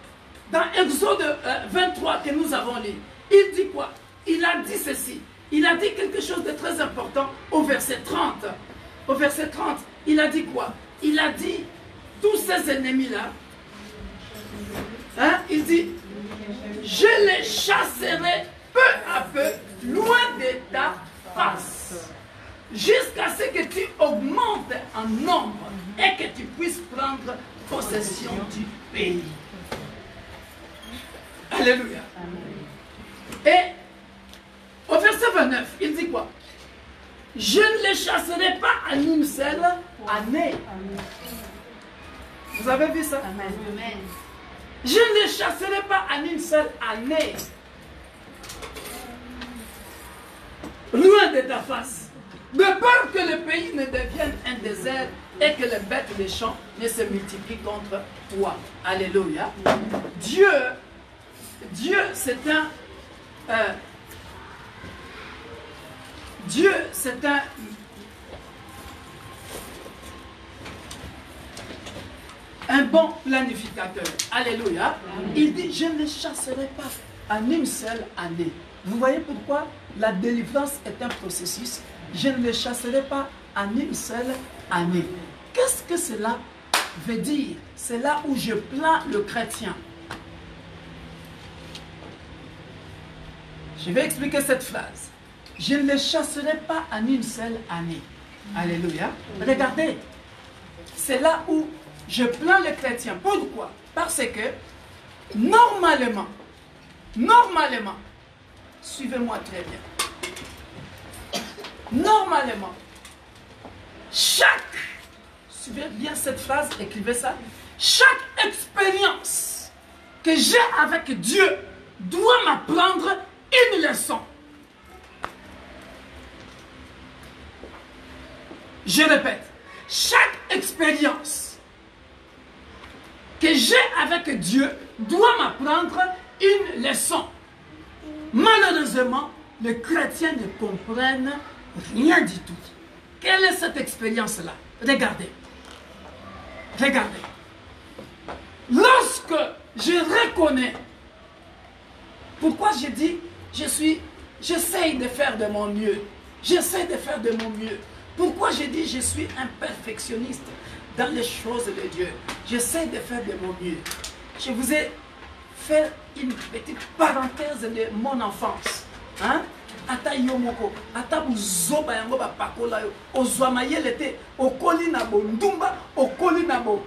Dans Exode 23 que nous avons lu, il dit quoi? Il a dit ceci. Il a dit quelque chose de très important au verset 30. Au verset 30, il a dit quoi? Il a dit, tous ces ennemis-là, hein, il dit, je les chasserai peu à peu, loin de ta face, jusqu'à ce que tu augmentes en nombre et que tu puisses prendre possession du pays. Alléluia. Et au verset 29, il dit quoi? Je ne les chasserai pas en une seule année. Vous avez vu ça? Amen. Je ne les chasserai pas en une seule année. Loin de ta face. De peur que le pays ne devienne un désert et que les bêtes des champs ne se multiplient contre toi. Alléluia. Dieu, c'est un bon planificateur. Alléluia. Il dit, je ne les chasserai pas en une seule année. Vous voyez pourquoi la délivrance est un processus? Je ne les chasserai pas en une seule année. Qu'est-ce que cela veut dire? C'est là où je plains le chrétien. Je vais expliquer cette phrase. Je ne les chasserai pas en une seule année. Alléluia. Regardez, c'est là où je plains les chrétiens. Pourquoi? Parce que, normalement, suivez-moi très bien. Normalement, suivez bien cette phrase, écrivez ça. Chaque expérience que j'ai avec Dieu doit m'apprendre une leçon. Je répète, chaque expérience que j'ai avec Dieu doit m'apprendre une leçon. Malheureusement, les chrétiens ne comprennent rien du tout. Quelle est cette expérience-là? Regardez. Regardez. Lorsque je reconnais, pourquoi je dis, j'essaye de faire de mon mieux. J'essaie de faire de mon mieux. Pourquoi je dis je suis un perfectionniste dans les choses de Dieu? J'essaie de faire de mon mieux. Je vous ai fait une petite parenthèse de mon enfance. Hein? Ata yomoko, ata buzoba yango ba pakola yo, ozwamayele te, okoli na bondumba, okoli na bo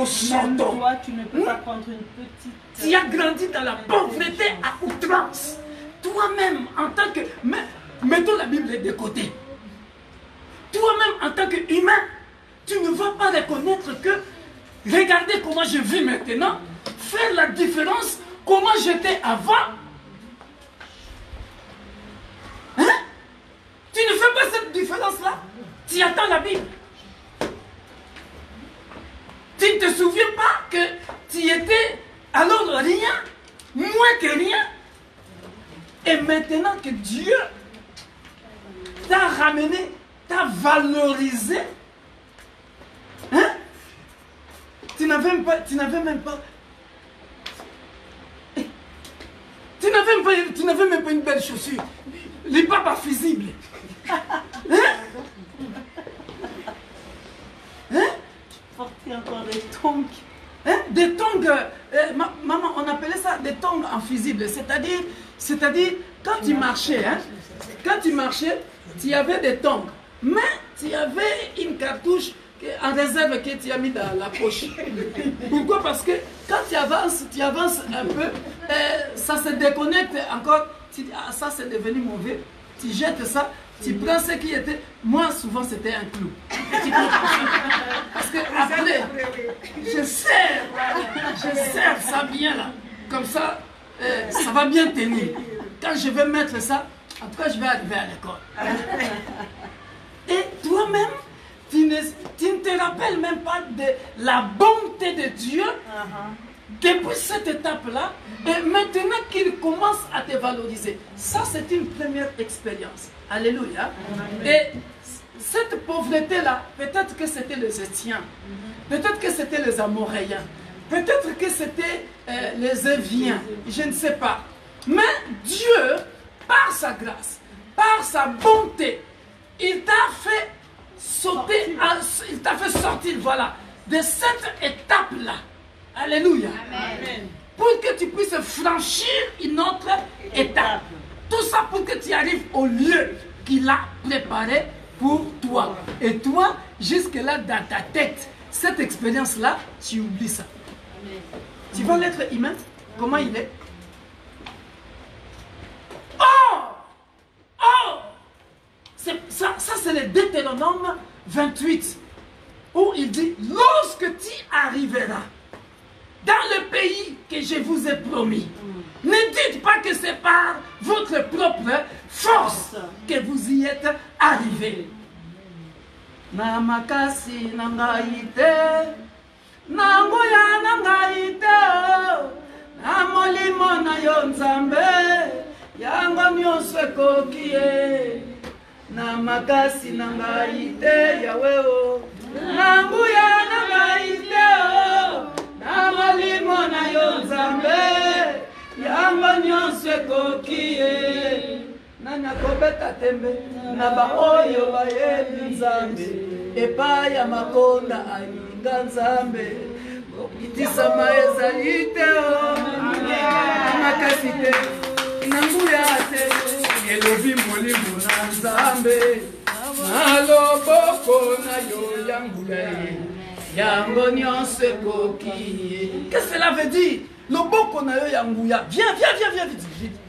soto. Toi, tu ne peux pas prendre une petite. Tu as grandi dans la pauvreté à outrance. Toi-même, en tant que, mettons la Bible de côté. Toi-même, en tant qu'humain, tu ne vas pas reconnaître que, regardez comment je vis maintenant, faire la différence, comment j'étais avant. Hein? Tu ne fais pas cette différence-là. Tu attends la Bible. Tu ne te souviens pas que tu étais alors rien, moins que rien. Et maintenant que Dieu t'a ramené, t'a valorisé, hein? Tu n'avais même pas une belle chaussure. Les papas visibles. Hein? encore des tongs. Hein? Des tongs, maman, on appelait ça des tongs invisibles. C'est-à-dire, quand tu marchais, hein, tu avais des tongs. Mais tu avais une cartouche en réserve que tu as mis dans la poche. Pourquoi? Parce que quand tu avances un peu, ça se déconnecte encore. Tu dis, ah, ça c'est devenu mauvais. Tu jettes ça, tu prends ce qui était. Moi, souvent, c'était un clou. Parce que après, je serre ça bien là. Comme ça, ça va bien tenir. Quand je vais mettre ça, après, je vais arriver à l'école. Et toi-même, tu ne te rappelles même pas de la bonté de Dieu depuis cette étape-là, et maintenant qu'il commence à te valoriser. Ça, c'est une première expérience. Alléluia. Et cette pauvreté-là, peut-être que c'était les Étiens, peut-être que c'était les Amoréens, peut-être que c'était les Éviens, je ne sais pas. Mais Dieu, par sa grâce, par sa bonté, il t'a fait sauter, il t'a fait sortir, voilà, de cette étape-là. Alléluia. Amen. Pour que tu puisses franchir une autre étape. Tout ça pour que tu arrives au lieu qu'il a préparé pour toi. Et toi, jusque-là, dans ta tête, cette expérience-là, tu oublies ça. Amen. Tu vois l'être humain, comment il est? Ça c'est le Deutéronome 28, où il dit, lorsque tu arriveras dans le pays que je vous ai promis, ne dites pas que c'est par votre propre force que vous y êtes arrivés. Namakasi nangaite, nangoya nangaite, namolimo na yonzambe, yango nyonso ekokie. Namakasi nangaite yawe nanguya nangaite namalimo na yo nzambe yango nyonso ekokie nana kobeta tembe na baoyo bayebi nzambe epai ya makonda aninga nzambe kokitisama ezali te namakasi te nanguya te elobi molimo na nzambe na loboko na yo yanguya yango nyonso ekoki. Qu'est-ce que cela veut dire? Loboko na yo yanguya. Viens vite.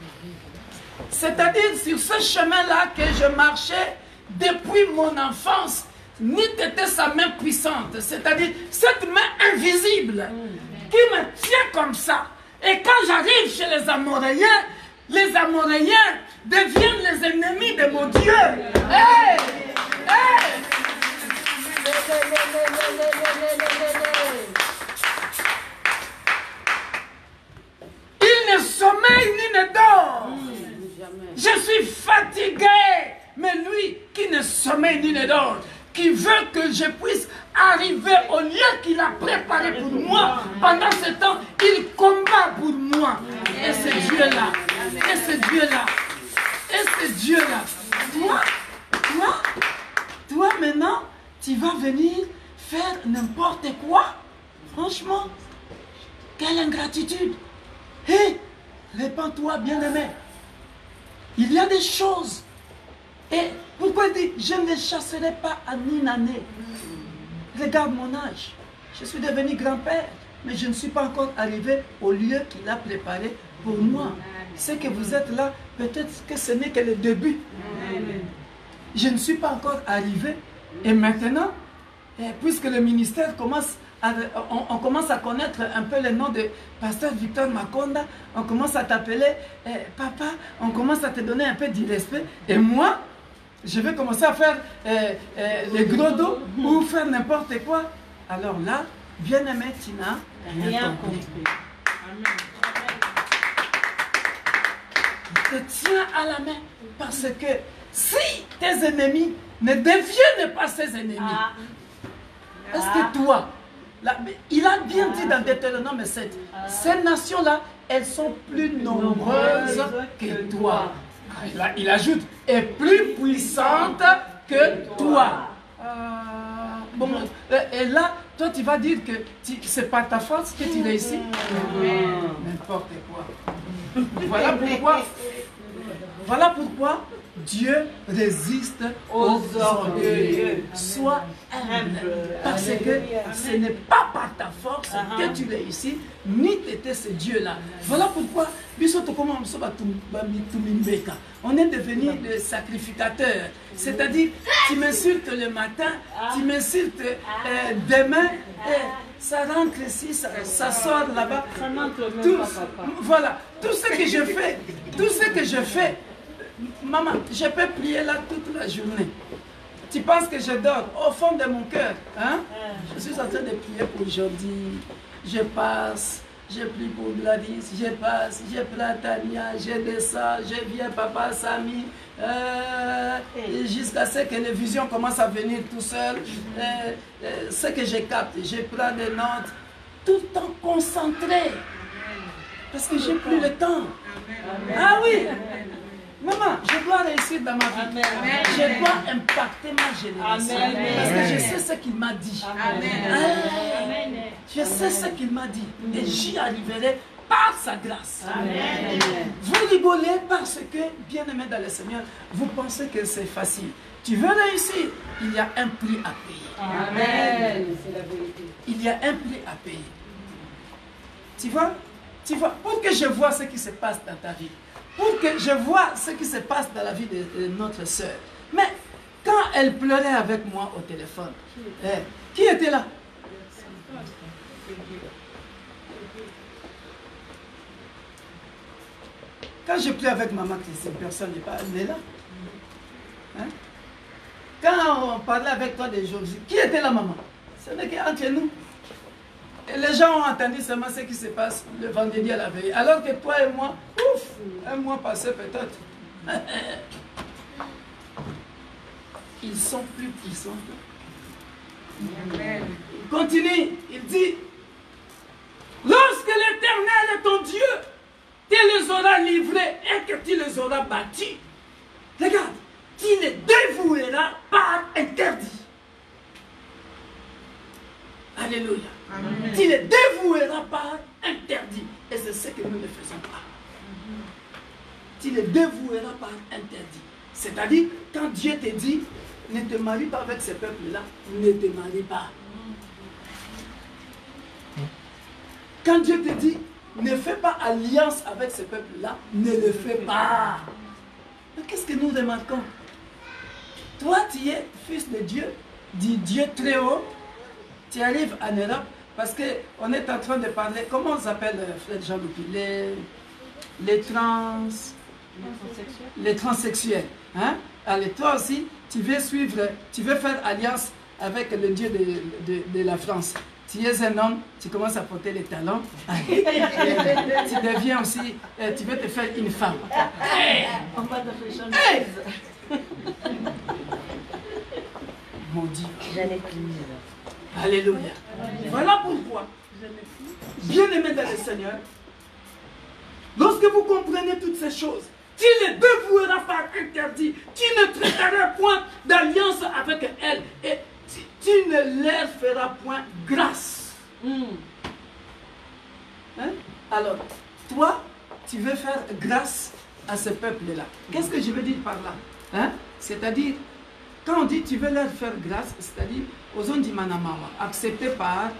C'est-à-dire sur ce chemin-là que je marchais depuis mon enfance, ni t'étais sa main puissante, c'est-à-dire cette main invisible qui me tient comme ça. Et quand j'arrive chez les Amoréens deviennent les ennemis de mon Dieu. Hey! Hey! Il ne sommeille ni ne dort. Je suis fatigué. Mais lui qui ne sommeille ni ne dort, qui veut que je puisse arriver au lieu qu'il a préparé pour moi, pendant ce temps, il combat pour moi. Et c'est Dieu-là. Et c'est Dieu-là. Et c'est Dieu-là. Toi maintenant, tu vas venir faire n'importe quoi. Franchement, quelle ingratitude. Hé, répands-toi, bien-aimé. Il y a des choses. Et pourquoi il dit, je ne les chasserai pas en une année. Regarde mon âge. Je suis devenu grand-père, mais je ne suis pas encore arrivé au lieu qu'il a préparé pour moi. C'est que vous êtes là, peut-être que ce n'est que le début. Je ne suis pas encore arrivé. Et maintenant, puisque le ministère commence on commence à connaître un peu le nom de pasteur Victor Makonda, on commence à t'appeler papa, on commence à te donner un peu du respect. Et moi, je vais commencer à faire les gros dos ou faire n'importe quoi. Alors là, bien-aimé, tu n'as rien compris. Il te tient à la main parce que si tes ennemis ne deviennent pas ses ennemis, est-ce que toi, là, il a bien dit dans Deutéronome 7, ces nations-là, elles sont plus nombreuses que toi. Il ajoute, et plus puissante que toi. Bon, et là, Toi, tu vas dire que c'est par ta force que tu es ici. N'importe quoi. Voilà pourquoi Dieu résiste aux orgueilleux. Sois humble. Parce que ce n'est pas par ta force que tu es ici, ni t'étais ce Dieu-là. Voilà pourquoi on est devenu le sacrificateur. C'est-à-dire, tu m'insultes le matin, tu m'insultes demain, ça rentre ici, ça sort là-bas. Voilà, tout ce que je fais, maman, je peux prier là toute la journée. Tu penses que je dors au fond de mon cœur, hein? Je suis en train de prier pour aujourd'hui. Je passe, je prie pour Gladys, je passe, je prends Tania, je descends, je viens Papa Samy, jusqu'à ce que les visions commencent à venir tout seul. Ce que je capte, je prends des notes, tout le temps concentré. Parce que j'ai plus le temps. Ah oui! Maman, je dois réussir dans ma vie. Je dois impacter ma génération. Parce que je sais ce qu'il m'a dit. Je sais ce qu'il m'a dit. Et j'y arriverai par sa grâce. Vous rigolez parce que, bien-aimés dans le Seigneur, vous pensez que c'est facile. Tu veux réussir, il y a un prix à payer. Amen. C'est la vérité. Il y a un prix à payer. Tu vois, pour que je vois ce qui se passe dans ta vie, pour que je vois ce qui se passe dans la vie de notre soeur. Mais quand elle pleurait avec moi au téléphone, qui était là? Quand je pleure avec maman, cette personne n'est pas là. Hein? Quand on parlait avec toi des jours, qui était là, maman? Ce n'est qu'entre nous. Et les gens ont entendu seulement ce qui se passe le vendredi à la veille. Alors que toi et moi, ouf, un mois passé peut-être. Ils sont plus puissants. Il continue, il dit, lorsque l'Éternel est ton Dieu, tu les auras livrés et que tu les auras battus. Regarde, tu les dévoueras par interdit. Alléluia. Amen. Tu les dévoueras par interdit. Et c'est ce que nous ne faisons pas. Tu les dévoueras par interdit. C'est-à-dire, quand Dieu te dit, ne te marie pas avec ce peuple-là, ne te marie pas. Quand Dieu te dit, ne fais pas alliance avec ce peuple-là, ne le fais pas. Mais qu'est-ce que nous remarquons? Toi, tu es fils de Dieu, dit Dieu très haut. Tu arrives en Europe, parce qu'on est en train de parler, comment on s'appelle, frère Jean-Luc, les transsexuels. Hein? Allez, toi aussi, tu veux suivre, tu veux faire alliance avec le Dieu de la France. Tu es un homme, tu commences à porter les talons. Tu deviens aussi, tu veux te faire une femme. On va te faire changer. Maudit. Alléluia. Voilà pourquoi, bien-aimés dans le Seigneur, lorsque vous comprenez toutes ces choses, tu les dévoueras par interdit. Tu ne traiteras point d'alliance avec elles et tu ne leur feras point grâce. Hein? Alors, toi, tu veux faire grâce à ce peuple-là. Qu'est-ce que je veux dire par là? Hein? C'est-à-dire, quand on dit tu veux leur faire grâce, c'est-à-dire, aux on dit manamama, accepter par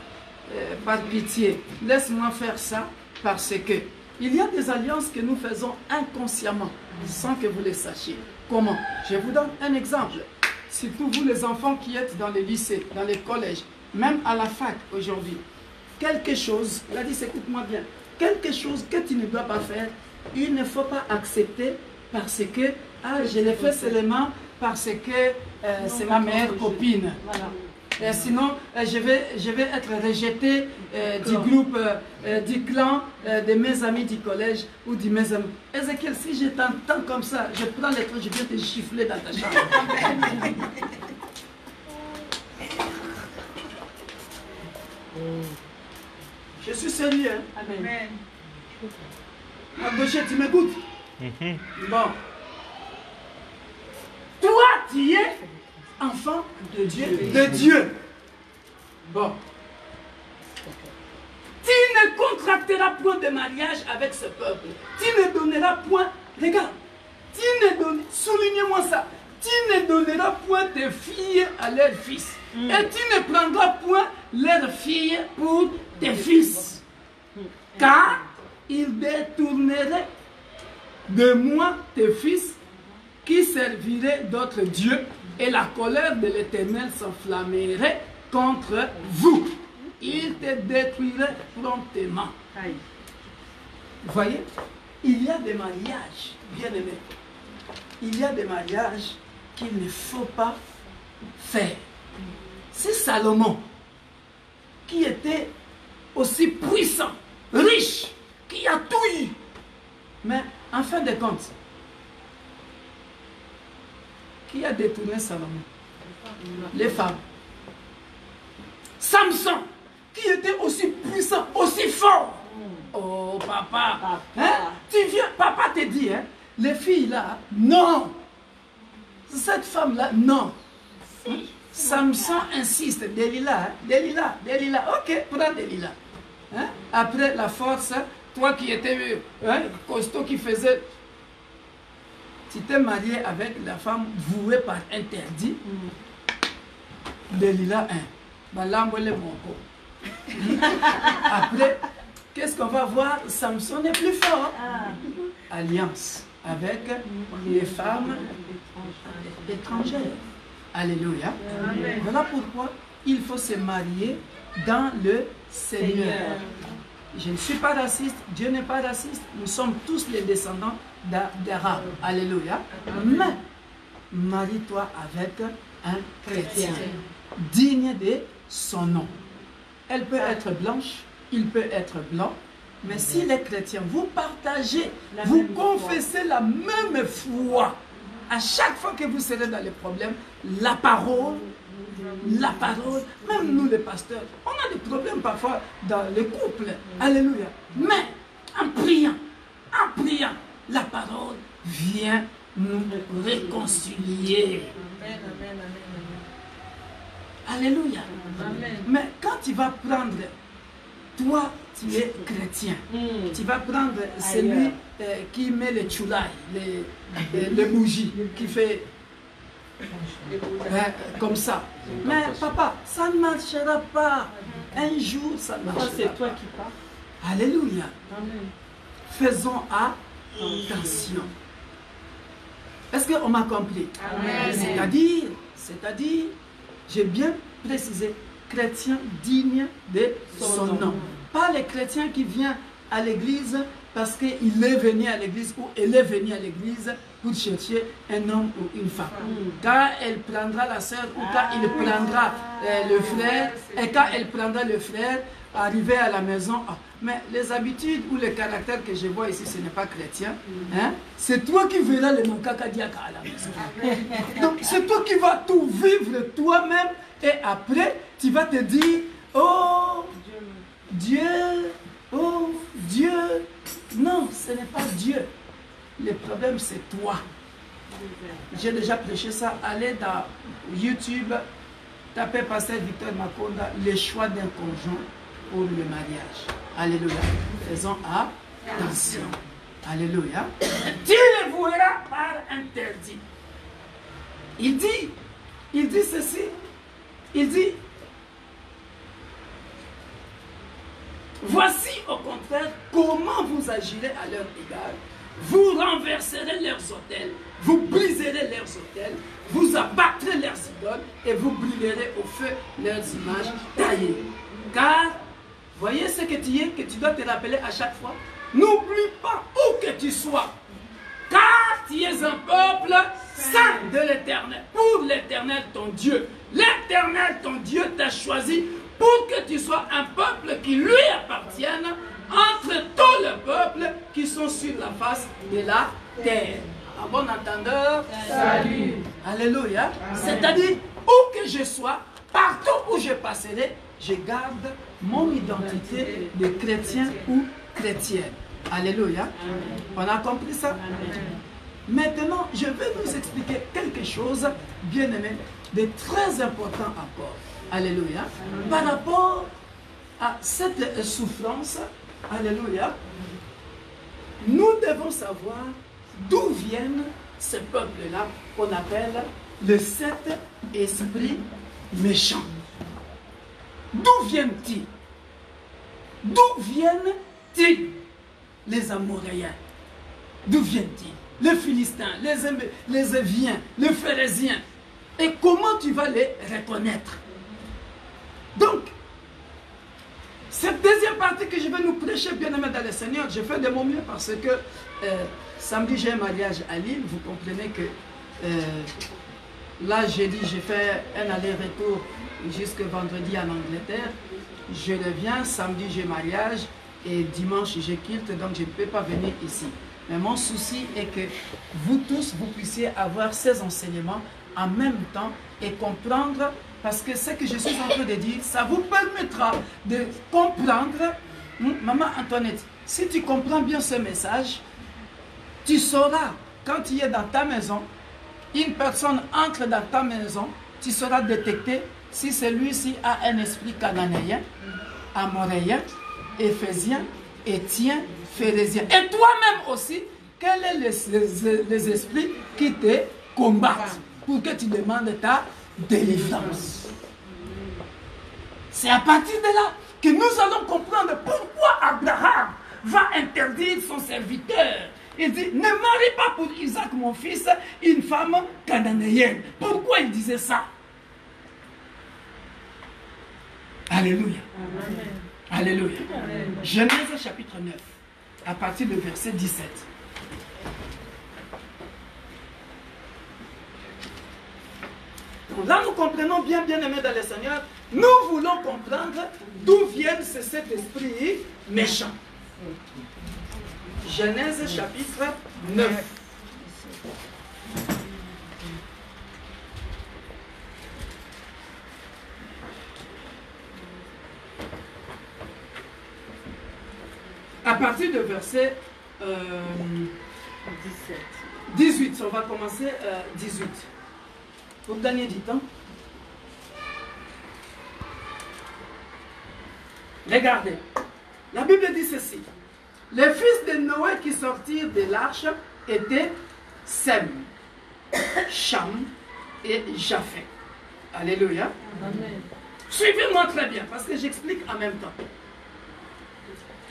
pitié. Laisse-moi faire ça parce que il y a des alliances que nous faisons inconsciemment, sans que vous les sachiez. Comment? Je vous donne un exemple. Surtout vous les enfants qui êtes dans les lycées, dans les collèges, même à la fac aujourd'hui. Quelque chose, il a dit, écoute-moi bien, quelque chose que tu ne dois pas faire, il ne faut pas accepter parce que, je l'ai fait seulement parce que c'est ma meilleure copine. Voilà. Sinon, je vais être rejeté du groupe, du clan, de mes amis du collège ou de mes amis. Ézéchiel, si je t'entends comme ça, je prends les trucs, je viens te gifler dans ta chambre. Je suis sérieux. Hein? Amen. Gaucher, tu m'écoutes? Bon. Toi, tu es enfant de Dieu. Bon, Tu ne contracteras point de mariage avec ce peuple. Tu ne donneras point, regarde, soulignez-moi ça, tu ne donneras point tes filles à leurs fils. Et tu ne prendras point leurs filles pour tes fils. Car ils détourneraient de moi tes fils qui serviraient d'autres dieux, et la colère de l'Éternel s'enflammerait contre vous. Il te détruirait promptement. Vous voyez, il y a des mariages, bien aimés. Il y a des mariages qu'il ne faut pas faire. C'est Salomon qui était aussi puissant, riche, qui a tout eu. Mais en fin de compte, qui a détourné Salomon? Les femmes. Samson, qui était aussi puissant, aussi fort. Oh papa, hein? Tu viens, papa te dit, hein? Les filles là, non. Cette femme là, non. Samson insiste, Delilah, hein? Delilah, ok, prends Delilah. Hein? Après la force, toi qui étais costaud, qui faisait... Tu t'es marié avec la femme vouée par interdit. Delilah 1. Après, qu'est-ce qu'on va voir? Samson est plus fort. Alliance avec les femmes étrangères. Alléluia. Amen. Voilà pourquoi il faut se marier dans le Seigneur. Je ne suis pas raciste, Dieu n'est pas raciste. Nous sommes tous les descendants d'Arabes. Alléluia. Mais marie-toi avec un chrétien digne de son nom. Elle peut être blanche, il peut être blanc, mais s'il est chrétien, vous partagez, vous confessez la même foi. À chaque fois que vous serez dans les problèmes, la parole, même nous les pasteurs, on a des problèmes parfois dans les couples. Alléluia. Mais en priant, la parole vient nous réconcilier. Amen, amen, amen. Alléluia. Amen. Mais quand tu vas prendre, toi, tu es chrétien, tu vas prendre celui qui met les choulailles, les bougies, qui fait comme ça. Mais papa, ça ne marchera pas. Un jour, ça ne marchera pas. C'est toi qui parles. Alléluia. Amen. Faisons attention. Est-ce qu'on m'a compris? C'est-à-dire, j'ai bien précisé, chrétien digne de son nom. Pas les chrétiens qui viennent à l'église parce qu'il est venu à l'église ou elle est venue à l'église pour chercher un homme ou une femme. Quand elle prendra la sœur ou quand il prendra le frère, et quand elle prendra le frère, arriver à la maison, mais les habitudes ou le caractère que je vois ici, ce n'est pas chrétien. Hein? C'est toi qui verras le mankaka diaka à la maison. Donc c'est toi qui vas tout vivre toi-même et après tu vas te dire, oh Dieu, oh Dieu. Non, ce n'est pas Dieu. Le problème c'est toi. J'ai déjà prêché ça. Allez dans YouTube, tapez Pasteur Victor Makonda, le choix d'un conjoint pour le mariage. Alléluia. Faisons attention. Alléluia. Tu le voueras par interdit. Il dit ceci. Il dit, voici au contraire comment vous agirez à leur égard. Vous renverserez leurs autels, vous briserez leurs autels, vous abattrez leurs idoles et vous brûlerez au feu leurs images taillées. Car, voyez ce que tu es, que tu dois te rappeler à chaque fois. N'oublie pas où que tu sois, car tu es un peuple saint de l'Éternel, pour l'Éternel ton Dieu. L'Éternel ton Dieu t'a choisi pour que tu sois un peuple qui lui appartienne entre tous les peuples qui sont sur la face de la terre. En bon entendeur, salut. Alléluia. C'est-à-dire, où que je sois, partout où je passerai, je garde mon identité de chrétien ou chrétienne. Alléluia. On a compris ça? Maintenant, je vais vous expliquer quelque chose, bien aimé, de très important encore. Alléluia. Par rapport à cette souffrance, alléluia, nous devons savoir d'où viennent ces peuples-là qu'on appelle le sept esprits méchants. D'où viennent-ils? D'où viennent-ils? Les Amoréens. D'où viennent-ils? Les Philistins, les Éviens, les Phérésiens. Et comment tu vas les reconnaître? Donc, cette deuxième partie que je vais nous prêcher, bien-aimés dans le Seigneur, je fais de mon mieux parce que samedi j'ai un mariage à Lille. Vous comprenez que là j'ai fait un aller-retour jusque vendredi en Angleterre. Je reviens, samedi j'ai mariage et dimanche je quitte, donc je ne peux pas venir ici. Mais mon souci est que vous tous, vous puissiez avoir ces enseignements en même temps et comprendre, parce que ce que je suis en train de dire, ça vous permettra de comprendre. Maman Antoinette, si tu comprends bien ce message, tu sauras, quand tu es dans ta maison, une personne entre dans ta maison, tu sauras détecter si celui-ci a un esprit cananéen, amoréen, éphésien, éthien, phérésien. Et toi-même aussi, quels sont les esprits qui te combattent pour que tu demandes ta délivrance. C'est à partir de là que nous allons comprendre pourquoi Abraham va interdire son serviteur. Il dit, ne marie pas pour Isaac mon fils une femme cananéenne. Pourquoi il disait ça? Alléluia. Amen. Alléluia. Amen. Genèse chapitre 9, à partir du verset 17. Donc là, nous comprenons bien, bien-aimés dans le Seigneur, nous voulons comprendre d'où viennent cet esprit méchant. Genèse chapitre 9. À partir du verset 18, on va commencer 18. Pour gagner du temps. Regardez, la Bible dit ceci. Les fils de Noé qui sortirent de l'arche étaient Sem, Cham et Japhet. Alléluia. Amen. Suivez-moi très bien, parce que j'explique en même temps.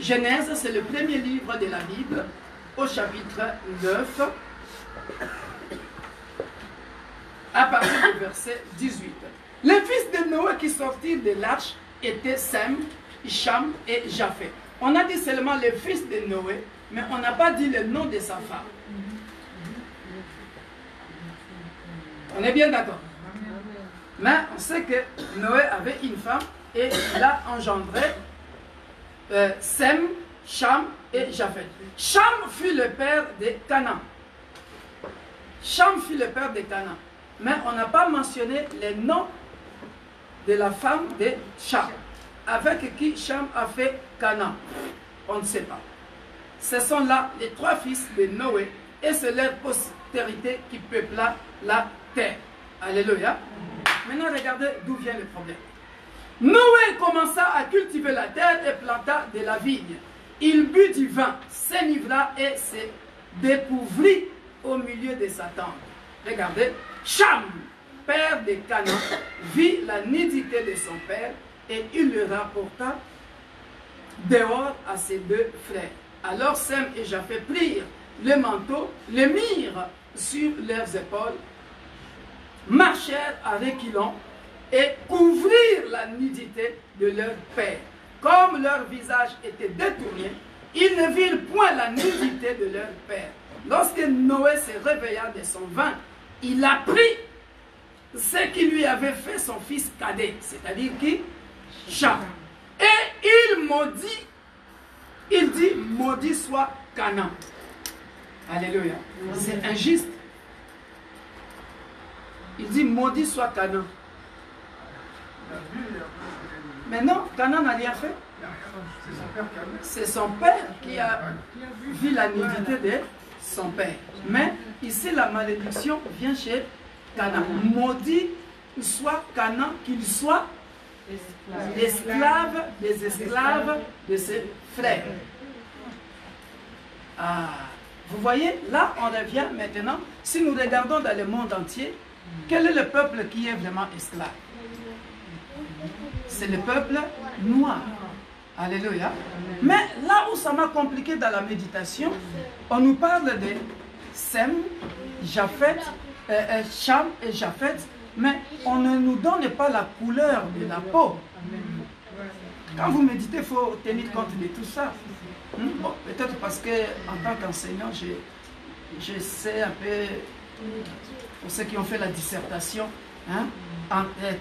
Genèse, c'est le premier livre de la Bible, au chapitre 9, à partir du verset 18. Les fils de Noé qui sortirent de l'arche étaient Sem, Cham et Japhet. On a dit seulement les fils de Noé, mais on n'a pas dit le nom de sa femme. On est bien d'accord? Mais on sait que Noé avait une femme et il a engendré Sem, Cham et Japhet. Cham fut le père de Canaan. Cham fut le père de Canaan. Mais on n'a pas mentionné les noms de la femme de Cham. Avec qui Cham a fait Canaan. On ne sait pas. Ce sont là les trois fils de Noé et c'est leur postérité qui peupla la terre. Alléluia. Maintenant, regardez d'où vient le problème. Noé commença à cultiver la terre et planta de la vigne. Il but du vin, s'enivra et se découvrit au milieu de sa tente. Regardez, Cham, père de Canaan, vit la nudité de son père et il le rapporta dehors à ses deux frères. Alors Sem et Japhet prirent le manteau, le mirent sur leurs épaules, marchèrent à reculons et couvrirent la nudité de leur père. Comme leur visage était détourné, ils ne virent point la nudité de leur père. Lorsque Noé se réveilla de son vin, il apprit ce qui lui avait fait son fils cadet, c'est-à-dire qui? Cham. Et il maudit, il dit, maudit soit Canaan. Alléluia. C'est injuste. Il dit, maudit soit Canaan. Mais non, Canaan n'a rien fait. C'est son père qui a vu la nudité de son père. Mais ici, la malédiction vient chez Canaan. Maudit soit Canaan, qu'il soit Esclave des esclaves de ses frères. Ah, vous voyez, là on revient maintenant, si nous regardons dans le monde entier, quel est le peuple qui est vraiment esclave? C'est le peuple noir. Alléluia. Mais là où ça m'a compliqué dans la méditation, on nous parle de Sem, Japheth, Cham et Japheth, mais on ne nous donne pas la couleur de la peau. Quand vous méditez, il faut tenir compte de tout ça. Bon, peut-être parce que en tant qu'enseignant, je sais un peu, pour ceux qui ont fait la dissertation,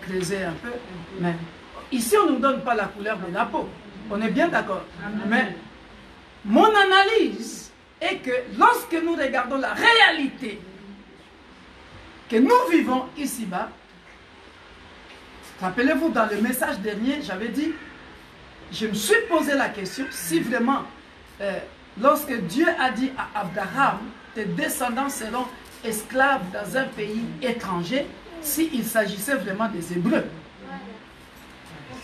creuser un peu, mais ici on ne nous donne pas la couleur de la peau. On est bien d'accord. Mais mon analyse est que lorsque nous regardons la réalité que nous vivons ici-bas, rappelez-vous, dans le message dernier, j'avais dit, je me suis posé la question, si vraiment, lorsque Dieu a dit à Abraham, tes descendants seront esclaves dans un pays étranger, s'il s'agissait vraiment des Hébreux.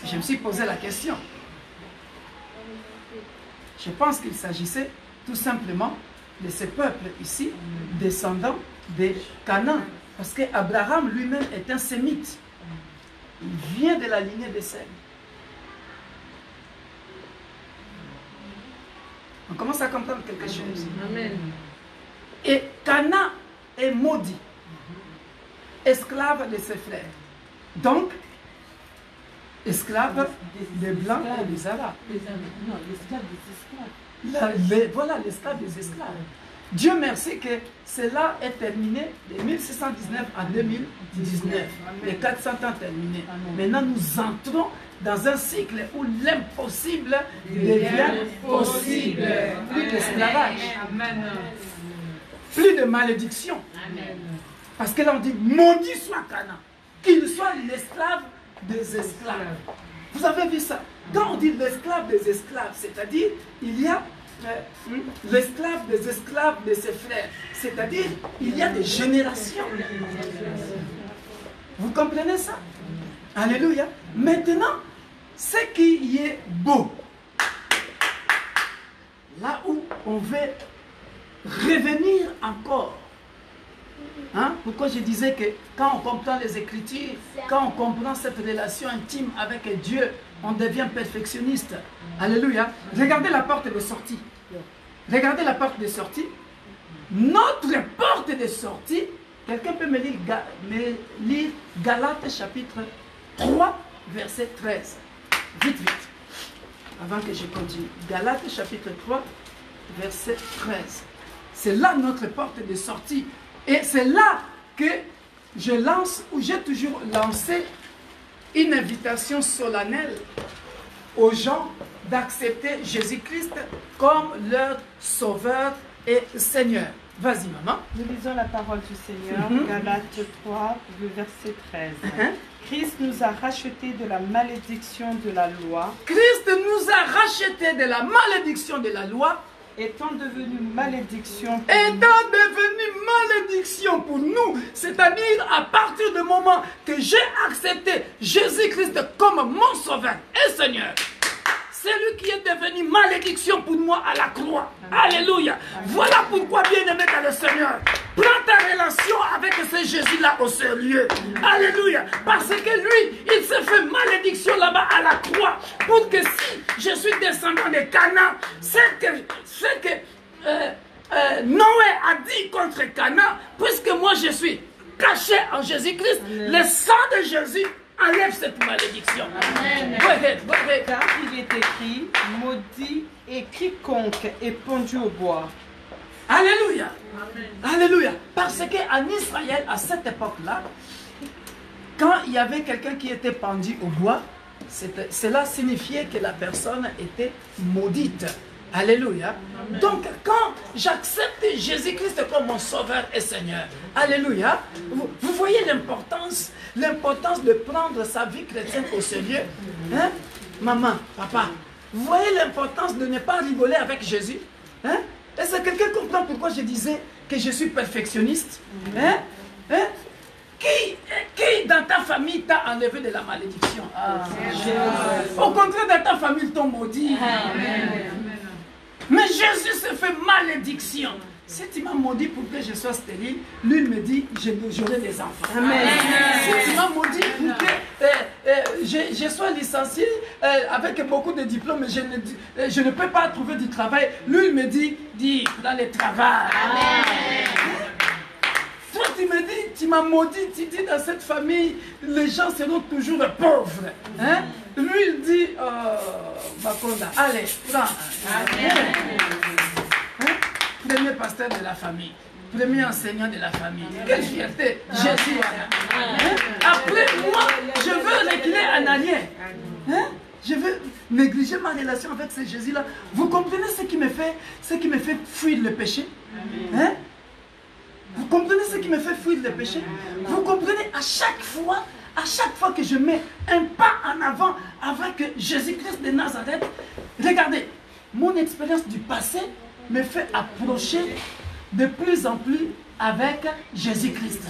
Je me suis posé la question. Je pense qu'il s'agissait tout simplement de ce peuple ici, descendant de Canaan. Parce qu'Abraham lui-même est un sémite. Il vient de la lignée de Sem. On commence à comprendre quelque chose. Amen. Et Canaan est maudit, esclave de ses frères. Donc, esclave des Blancs et des Arabes. Non, l'esclave des esclaves. Voilà l'esclave des esclaves. Dieu merci que cela est terminé de 1619 à 2019. Les 400 ans terminés. Maintenant, nous entrons dans un cycle où l'impossible devient possible. Plus d'esclavage. Plus de malédiction. Parce que là, on dit, maudit soit Canaan. Qu'il soit l'esclave des esclaves. Vous avez vu ça? Quand on dit l'esclave des esclaves, c'est-à-dire, il y a l'esclave des esclaves de ses frères. C'est-à-dire, il y a des générations. Vous comprenez ça? Alléluia. Maintenant, ce qui est beau, là où on veut revenir encore. Pourquoi je disais que quand on comprend les Écritures, quand on comprend cette relation intime avec Dieu, on devient perfectionniste. Alléluia. Regardez la porte de sortie. Regardez la porte de sortie. Notre porte de sortie, quelqu'un peut me lire Galates chapitre 3, verset 13. Vite, vite. Avant que je continue. Galates chapitre 3, verset 13. C'est là notre porte de sortie. Et c'est là que je lance, ou j'ai toujours lancé, une invitation solennelle aux gens d'accepter Jésus-Christ comme leur sauveur et Seigneur. Vas-y, maman. Nous lisons la parole du Seigneur, Galates 3, le verset 13. Christ nous a rachetés de la malédiction de la loi. Christ nous a rachetés de la malédiction de la loi. Étant devenu malédiction pour nous, c'est-à-dire à partir du moment que j'ai accepté Jésus-Christ comme mon sauveur et Seigneur, c'est lui qui est devenu malédiction pour moi à la croix. Alléluia. Voilà pourquoi, bien-aimé dans le Seigneur, prends ta relation avec ce Jésus-là au sérieux. Alléluia. Parce que lui, il s'est fait malédiction là-bas à la croix. Pour que si je suis descendant de Canaan, c'est que Noé a dit contre Canaan, puisque moi je suis caché en Jésus-Christ, le sang de Jésus enlève cette malédiction. Amen. Car il est écrit, maudit et quiconque est pendu au bois. Alléluia. Amen. Alléluia. Parce qu'en Israël, à cette époque-là, quand il y avait quelqu'un qui était pendu au bois, cela signifiait que la personne était maudite. Alléluia. Amen. Donc, quand j'accepte Jésus-Christ comme mon sauveur et Seigneur, alléluia, vous voyez l'importance de prendre sa vie chrétienne au sérieux. Hein? Maman, papa, vous voyez l'importance de ne pas rigoler avec Jésus. Hein? Est-ce que quelqu'un comprend pourquoi je disais que je suis perfectionniste? Hein? Hein? Qui dans ta famille t'a enlevé de la malédiction. Au contraire, dans ta famille, ils t'ont maudit. Mais Jésus se fait malédiction. Si tu m'as maudit pour que je sois stérile, lui il me dit, j'aurai des enfants. Amen. Si tu m'as maudit pour que je sois licencié avec beaucoup de diplômes, je ne peux pas trouver du travail, lui il me dit, dans le travail. Amen. Toi tu me dis, tu m'as maudit, tu dis dans cette famille, les gens seront toujours pauvres. Hein? Lui il dit, Makonda, allez, prends. Amen. Premier pasteur de la famille, premier enseignant de la famille. Quelle fierté, Jésus. Après, moi, je veux reculer en arrière. Je veux négliger ma relation avec ce Jésus-là. Vous comprenez ce qui me fait fuir le péché? Vous comprenez ce qui me fait fuir le péché? Vous comprenez à chaque fois que je mets un pas en avant avec Jésus-Christ de Nazareth, regardez, mon expérience du passé me fait approcher de plus en plus avec Jésus-Christ.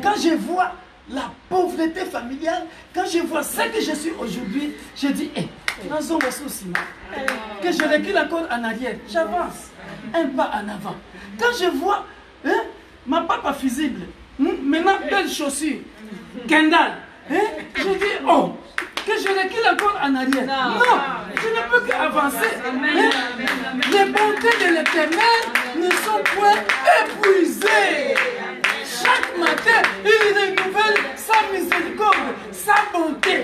Quand je vois la pauvreté familiale, quand je vois ce que je suis aujourd'hui, je dis, que je recule encore en arrière, j'avance, un pas en avant. Quand je vois ma papa fusible, maintenant belle chaussure, Kendall, je dis, oh, que je recule encore en arrière. Non, je ne peux qu'avancer. Les bontés de l'Éternel ne sont point épuisées. Chaque matin, il renouvelle sa miséricorde, sa bonté.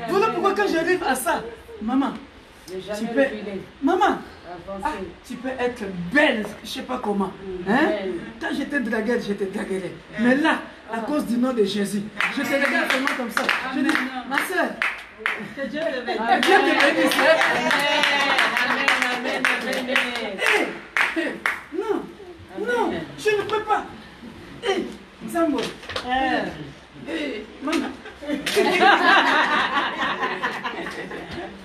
Voilà pourquoi quand j'arrive à ça, maman, tu peux être belle, je ne sais pas comment. Quand j'étais draguée, j'étais draguée. Mais là, à cause du nom de Jésus, je te regarde vraiment comme ça. Je dis, ma soeur, que Dieu te bénisse. Non, non, je ne peux pas. Zambo. Maman.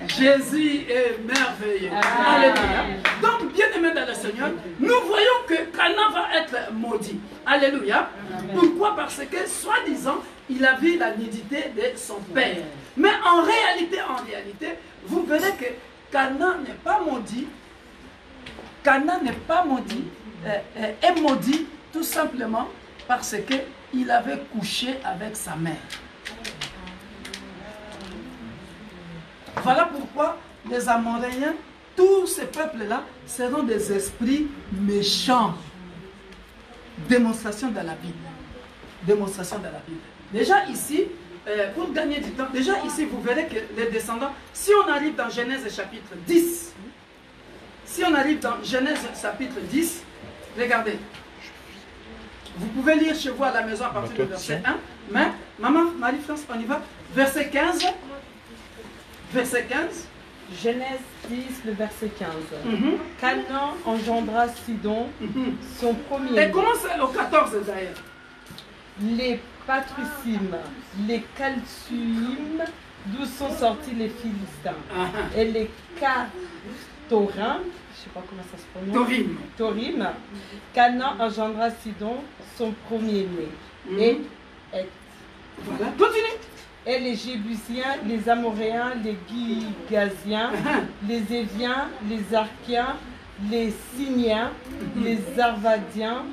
Jésus est merveilleux. Alléluia. Donc, bien aimé dans le Seigneur, nous voyons que Canaan va être maudit. Alléluia. Pourquoi? Parce que, soi-disant, il a vu la nudité de son père. Mais en réalité, vous verrez que Canaan n'est pas maudit. Canaan n'est pas maudit, est maudit tout simplement parce qu'il avait couché avec sa mère. Voilà pourquoi les Amoréens, tous ces peuples-là, seront des esprits méchants. Démonstration dans la Bible. Démonstration dans la Bible. Déjà ici, pour gagner du temps, déjà ici, vous verrez que les descendants, si on arrive dans Genèse chapitre 10, si on arrive dans Genèse chapitre 10, regardez. Vous pouvez lire chez vous à la maison à partir du verset 1. Mais, maman, Marie-France, on y va. Verset 15. Verset 15. Genèse 10, le verset 15. Canaan engendra Sidon, son premier. Et commence au 14 d'ailleurs. Les Patrusim, les Calsuim, d'où sont sortis les Philistins. Et les Catorins, je ne sais pas comment ça se prononce. Torim. Canaan engendra Sidon, son premier-né. Et voilà, continue. Et les Jébusiens, les Amoréens, les Gigaziens, les Éviens, les Archiens, les Siniens, les Arvadiens,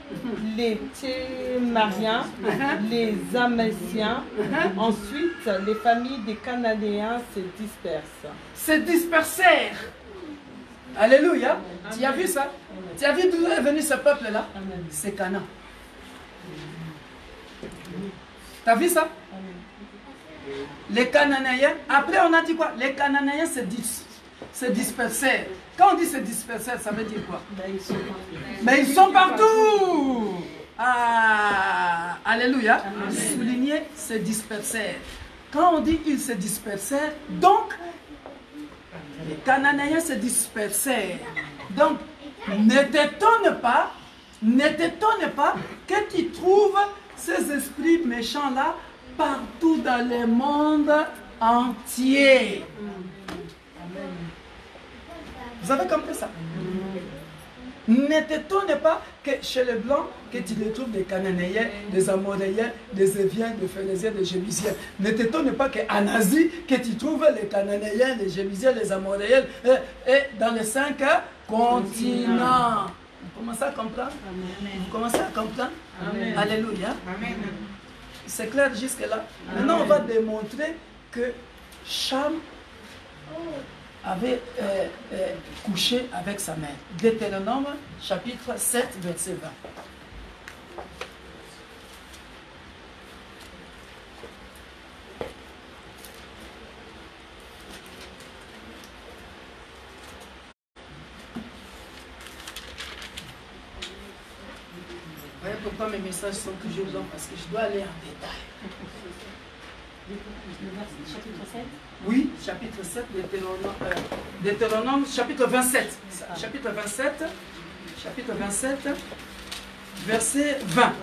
les Thémariens, les Amassiens. Ensuite, les familles des Cananéens se dispersent. Se dispersèrent. Alléluia. Amen. Tu as vu ça? Tu as vu d'où est venu ce peuple-là? C'est Canaan. Tu as vu ça? Amen. Les Cananéens, après on a dit quoi? Les Cananéens se dispersèrent. Quand on dit se dispersèrent, ça veut dire quoi? Mais ils sont partout. Ah, alléluia. Souligner, se dispersèrent. Quand on dit ils se dispersèrent, donc les Cananéens se dispersèrent. Donc, ne t'étonne pas que tu trouves ces esprits méchants-là partout dans le monde entier. Vous avez compris ça? Ne t'étonne pas que chez les Blancs, que tu les trouves des Cananéens, des Amoréens, des Éviens, des Phénésiens, des Jébusiens. Ne t'étonne pas qu'en Asie, que tu trouves les Cananéens, les Jébusiens, les Amoréens, et dans les 5 continents. Vous commencez à comprendre? Vous commencez à comprendre? Amen. Alléluia. Amen. C'est clair jusque-là? Maintenant, on va démontrer que Cham avait couché avec sa mère. Deutéronome, chapitre 7, verset 20. Vous voyez pourquoi mes messages sont toujours longs, parce que je dois aller en détail. Chapitre 7. Oui, chapitre 7, Deutéronome, chapitre 27. Chapitre 27, verset 20.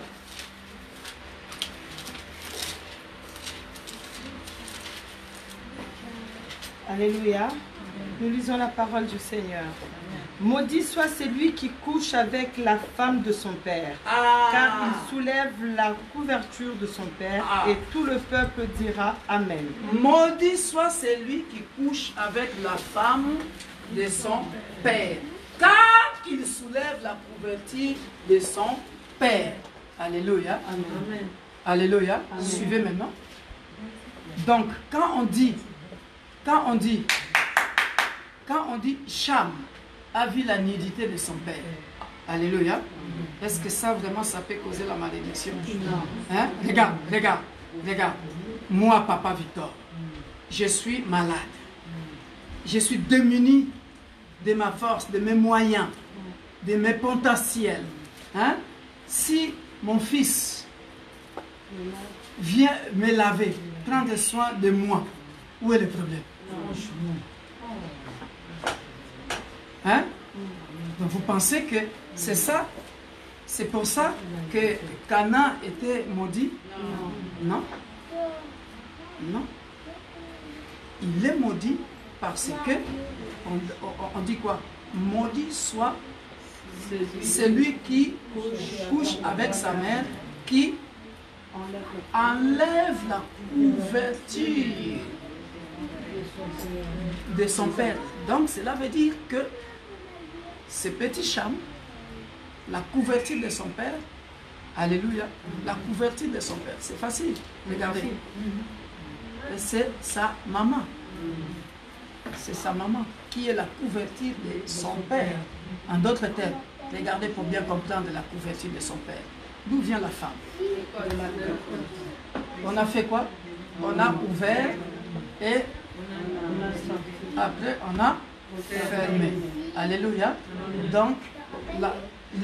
Alléluia. Nous lisons la parole du Seigneur. Maudit soit celui qui couche avec la femme de son père, car il soulève la couverture de son père, et tout le peuple dira Amen. Maudit soit celui qui couche avec la femme de son père, car il soulève la couverture de son père. Alléluia. Amen. Alléluia. Amen. Suivez maintenant. Donc, quand on dit Cham a vu la nudité de son père. Alléluia. Est-ce que ça vraiment ça peut causer la malédiction? Hein? Regarde. Moi, Papa Victor, je suis malade. Je suis démuni de ma force, de mes moyens, de mes potentiels. Hein? Si mon fils vient me laver, prendre soin de moi, où est le problème? Hein? Donc vous pensez que c'est ça? C'est pour ça que Canaan était maudit? Non. Il est maudit parce que, on dit quoi? Maudit soit celui qui couche avec sa mère, qui enlève la couverture de son père. Donc cela veut dire que ce petit Cham, la couverture de son père, alléluia, la couverture de son père, c'est facile, regardez, c'est sa maman, c'est sa maman qui est la couverture de son père. En d'autres termes, regardez pour bien comprendre la couverture de son père. D'où vient la femme? On a fait quoi? On a ouvert et après on a fermé. Alléluia. Donc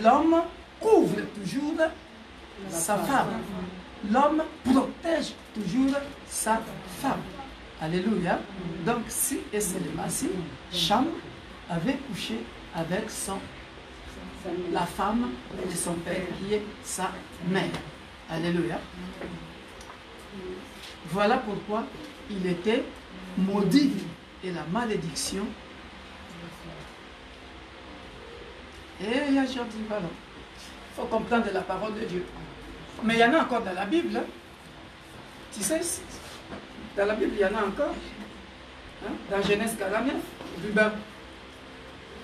l'homme couvre toujours sa femme. L'homme protège toujours sa femme. Alléluia. Donc si et seulement si Cham avait couché avec la femme de son père qui est sa mère. Alléluia. Voilà pourquoi il était maudit et la malédiction. Et il y a Jordi, voilà. Il faut comprendre la parole de Dieu. Mais il y en a encore dans la Bible. Tu sais, dans la Bible, il y en a encore. Hein? Dans Genèse 49, Ruben,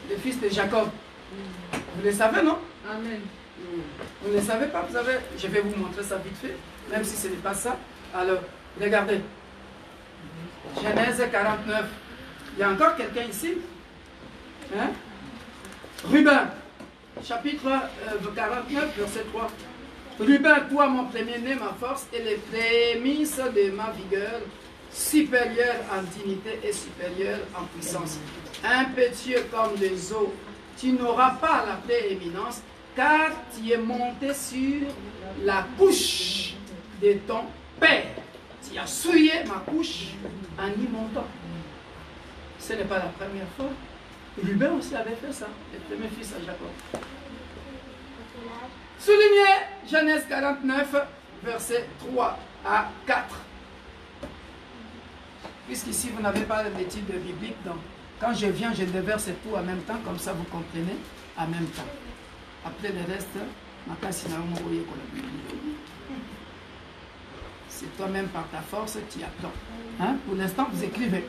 le fils de Jacob. Vous le savez, non? Amen. Vous ne le savez pas, vous avez... Je vais vous montrer ça vite fait, même si ce n'est pas ça. Alors, regardez. Genèse 49. Il y a encore quelqu'un ici? Hein? Ruben, chapitre 49, verset 3. Ruben, toi, mon premier-né, ma force et les prémices de ma vigueur, supérieur en dignité et supérieur en puissance. Impétueux comme les eaux, tu n'auras pas la prééminence, car tu es monté sur la couche de ton père. Tu as souillé ma couche en y montant. Ce n'est pas la première fois. Ruben aussi avait fait ça, le premier fils à Jacob. Soulignez Genèse 49, versets 3 à 4. Puisqu'ici vous n'avez pas d'études bibliques, donc quand je viens, je déverse tout en même temps, comme ça vous comprenez. en même temps. Après le reste, c'est toi-même par ta force, tu apprends. Hein? Pour l'instant, vous écrivez.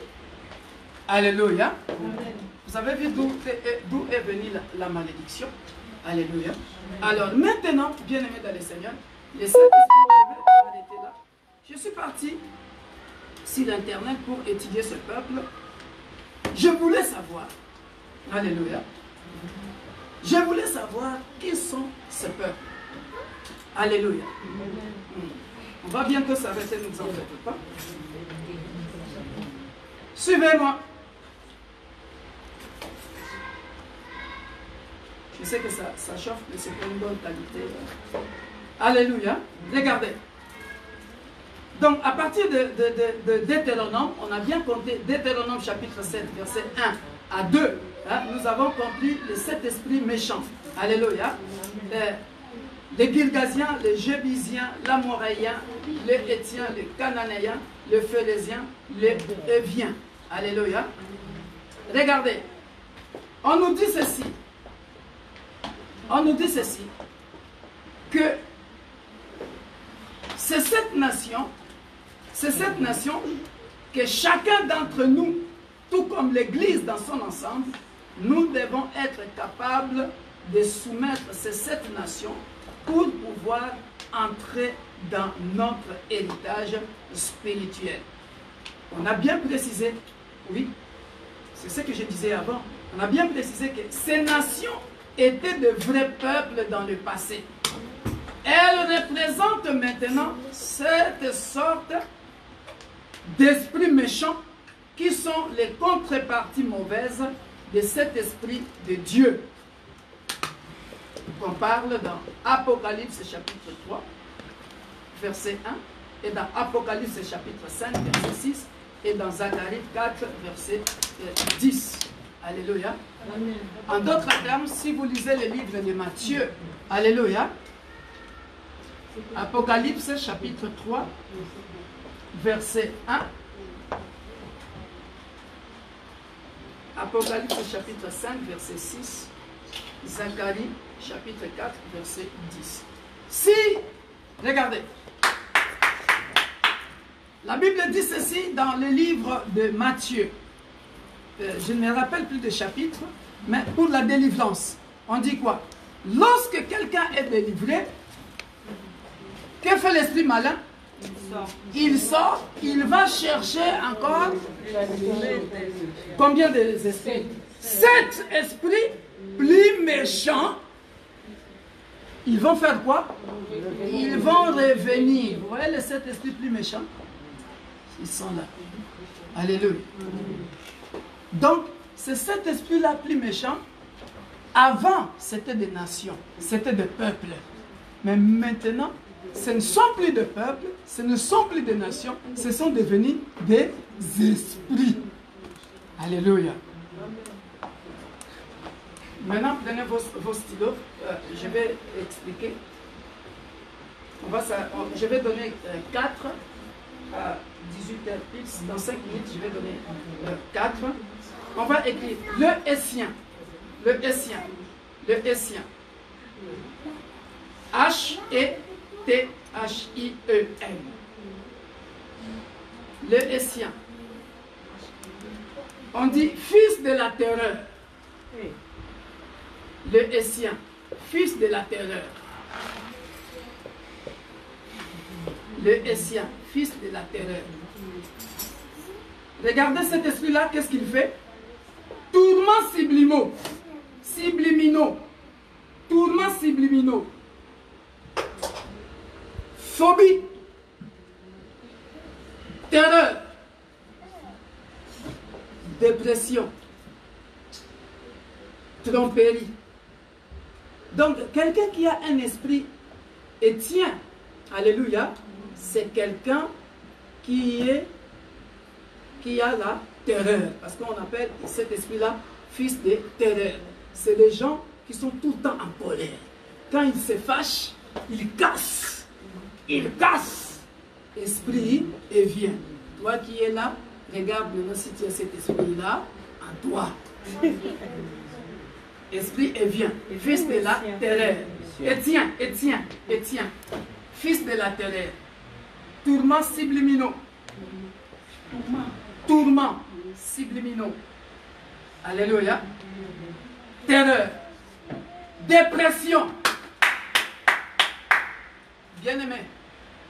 Alléluia. Vous avez vu d'où est venue la malédiction. Alléluia. Alors maintenant, bien-aimés dans le Seigneur, les Saint-Esprit, je vais m'arrêter là. Je suis parti sur Internet pour étudier ce peuple. Je voulais savoir. Alléluia. Je voulais savoir qui sont ces peuples. Alléluia. On va bientôt s'arrêter, ne vous en faites pas. Suivez-moi. Je sais que ça chauffe, mais c'est pas une bonne qualité. Alléluia. Regardez. Donc, à partir de Deutéronome, on a bien compté Deutéronome chapitre 7, verset 1 à 2. Hein, nous avons compris les 7 esprits méchants. Alléluia. Les Girgasiens, les Jébusiens, l'Amoréens, les Hétiens, les Cananéens, les Phérésiens, les Éviens. Alléluia. Regardez. On nous dit ceci. On nous dit ceci. Que c'est cette nation que chacun d'entre nous, tout comme l'Église dans son ensemble, nous devons être capables de soumettre ces 7 nations pour pouvoir entrer dans notre héritage spirituel. On a bien précisé, oui, c'est ce que je disais avant, on a bien précisé que ces nations étaient de vrais peuples dans le passé. Elles représentent maintenant cette sorte d'esprits méchants qui sont les contreparties mauvaises de cet esprit de Dieu. On parle dans Apocalypse chapitre 3, verset 1, et dans Apocalypse chapitre 5, verset 6, et dans Zacharie 4, verset 10. Alléluia. Amen. En d'autres termes, si vous lisez le livre de Matthieu, Alléluia, Apocalypse chapitre 3, verset 1, Apocalypse chapitre 5, verset 6, Zacharie chapitre 4, verset 10. Si, regardez, la Bible dit ceci dans le livre de Matthieu. Je ne me rappelle plus de chapitre, mais pour la délivrance, on dit quoi? Lorsque quelqu'un est délivré, que fait l'esprit malin? Il sort, il va chercher encore combien d'esprits? 7 esprits plus méchants. Ils vont faire quoi? Ils vont revenir. Vous voyez les 7 esprits plus méchants? Ils sont là. Alléluia. Donc, ces 7 esprits-là plus méchants, avant, c'était des nations, c'était des peuples. Mais maintenant, ce ne sont plus des peuples, ce ne sont plus des nations, ce sont devenus des esprits. Alléluia. Maintenant, prenez vos stylos, je vais expliquer. Je vais donner 4 à 18h pile. Dans 5 minutes, je vais donner 4. On va écrire le Hessien. Le Hessien. Le Hessien. H-E-T-H-I-E-N. Le Hessien. On dit fils de la terreur. Le Hessien. Fils de la terreur. Le Hessien. Fils de la terreur. Regardez cet esprit-là, qu'est-ce qu'il fait? Tourments subliminaux. Subliminaux. Tourments subliminaux. Phobie. Terreur. Dépression. Tromperie. Donc, quelqu'un qui a un esprit et tient, alléluia, c'est quelqu'un qui a la terreur. Parce qu'on appelle cet esprit-là fils de terreur. C'est des gens qui sont tout le temps en colère. Quand ils se fâchent, ils cassent. Ils cassent. Esprit et vient. Toi qui es là, regarde maintenant si tu as cet esprit-là en toi. Esprit et viens. Fils de la terreur. Étienne. Fils de la terreur. Tourments subliminaux. Tourments subliminaux. Alléluia. Terreur. Dépression. Bien-aimé,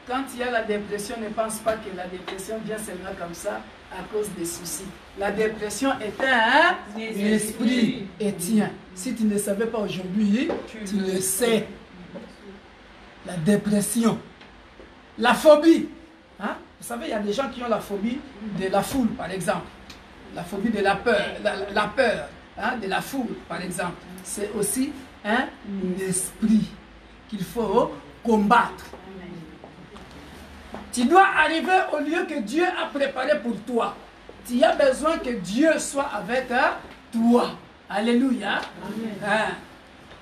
quand il y a la dépression, ne pense pas que la dépression vient seulement comme ça à cause des soucis. La dépression est un esprit. Et tiens, si tu ne savais pas aujourd'hui, tu le sais. La dépression. La phobie. Hein? Vous savez, il y a des gens qui ont la phobie de la foule, par exemple. La phobie de la peur. La peur hein, de la foule, par exemple. C'est aussi un esprit qu'il faut combattre. Tu dois arriver au lieu que Dieu a préparé pour toi. Tu as besoin que Dieu soit avec toi. Alléluia. Hein?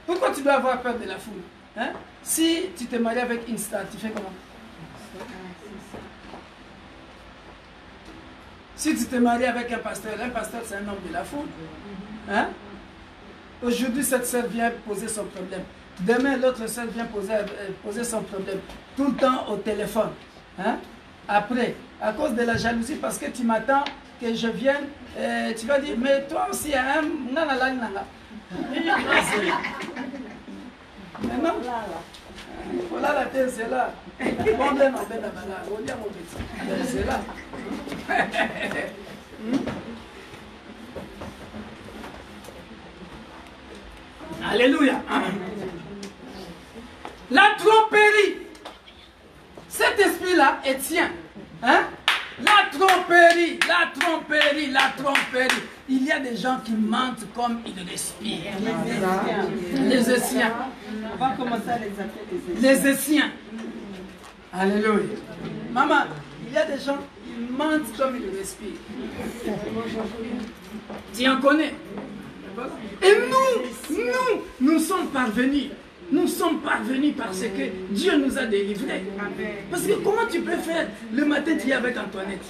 Pourquoi tu dois avoir peur de la foule? Hein? Si tu te maries avec une star, tu fais comment? Si tu te maries avec un pasteur c'est un homme de la foule. Hein? Aujourd'hui, cette sœur vient poser son problème. Demain, l'autre sœur vient poser son problème. Tout le temps au téléphone. Hein? Après, à cause de la jalousie, parce que tu m'attends que je vienne, tu vas dire, mais toi aussi, hein? Maintenant, voilà la thèse, c'est là. C'est là. Alléluia. La tromperie. Cet esprit-là est tien. Hein? La tromperie. Il y a des gens qui mentent comme ils respirent. Les Essiens. On va commencer à les appeler les Essiens. Alléluia. Maman, il y a des gens qui mentent comme ils respirent. Tu en connais. Et nous sommes parvenus. Nous sommes parvenus parce que Dieu nous a délivrés. Parce que comment tu peux faire le matin, tu es avec Antoinette.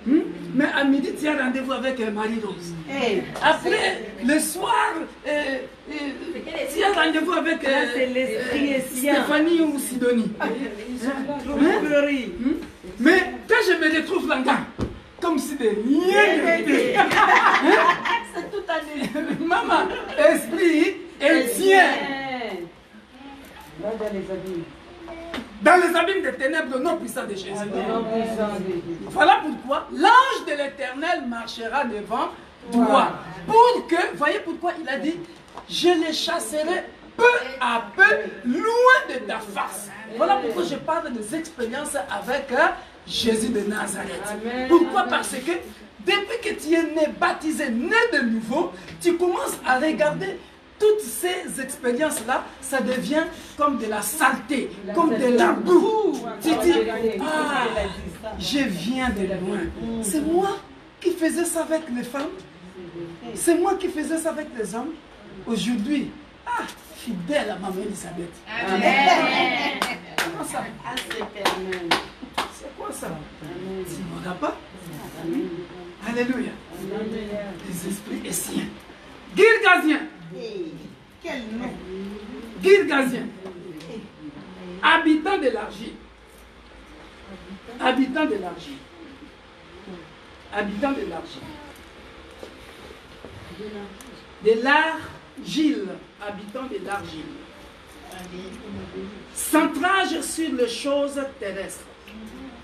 Mais à midi, tu as rendez-vous avec Marie-Rose. Après, le soir, tu as rendez-vous avec Stéphanie ou Sidonie. Mais quand je me retrouve là-dedans, comme si de rien n'était. C'est tout année. Maman, esprit et tien. Dans les abîmes des ténèbres, non puissant de Jésus. Voilà pourquoi l'ange de l'Éternel marchera devant toi. Pour que, voyez pourquoi il a dit, je les chasserai peu à peu loin de ta face. Voilà pourquoi je parle des expériences avec Jésus de Nazareth. Pourquoi? Parce que depuis que tu es né, baptisé, né de nouveau, tu commences à regarder toutes ces expériences-là, ça devient comme de la saleté, comme de la boue. Tu dis, ah, je viens de loin. C'est moi qui faisais ça avec les femmes. C'est moi qui faisais ça avec les hommes. Aujourd'hui, ah, fidèle à maman Elisabeth. Amen. Comment ça? C'est quoi ça? Tu ne m'auras pas? Alléluia. Les esprits essiens. Girgazien. Quel nom? Girgazien. Habitant de l'argile. Habitant de l'argile. Habitant de l'argile. De l'argile. Habitant de l'argile. Centrage sur les choses terrestres.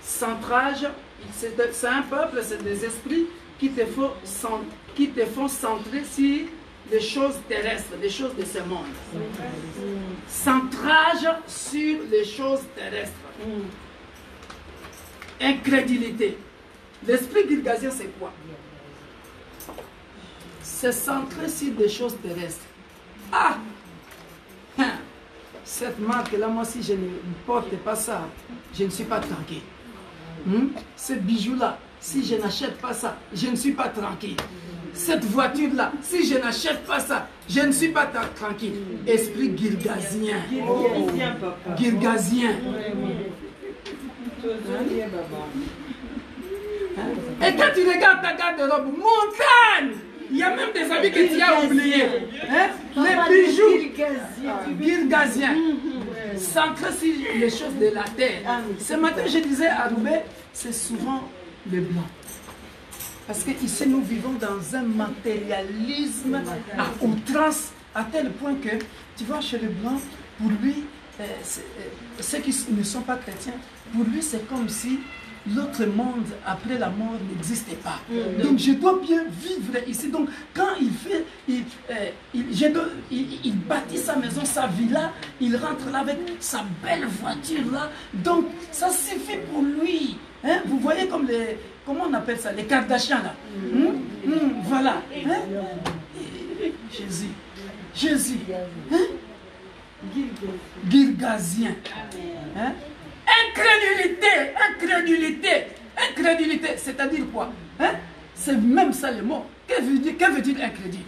Centrage, c'est un peuple, c'est des esprits qui te font centrer sur les choses terrestres, les choses de ce monde. Centrage sur les choses terrestres. Incrédulité. L'esprit girgazien, c'est quoi? C'est centré sur des choses terrestres. Ah! Cette marque-là, moi, si je ne porte pas ça, je ne suis pas tranquille. Ce bijou-là, si je n'achète pas ça, je ne suis pas tranquille. Cette voiture-là, si je n'achète pas ça, je ne suis pas tranquille. Esprit girgazien. Girgazien. Et quand tu regardes ta garde-robe, montagne, Il y a même des habits que tu as oubliés. Hein? Les bijoux guirgaziens. Centrés sur les choses de la terre. Ce matin, je disais à Roubaix, c'est souvent le blanc. Parce qu'ici, nous vivons dans un matérialisme à outrance, à tel point que, tu vois, chez le blanc, pour lui, ceux qui ne sont pas chrétiens, pour lui, c'est comme si l'autre monde après la mort n'existait pas. Donc je dois bien vivre ici. Donc quand il bâtit sa maison, sa villa, il rentre là avec sa belle voiture là. Donc ça suffit pour lui. Hein? Vous voyez comme les, comment on appelle ça, les Kardashians là. Voilà. Hein? Jésus. Hein? Girgazien. Hein? Incrédulité, c'est-à-dire quoi? Hein? C'est même ça le mot. Que veut dire incrédule?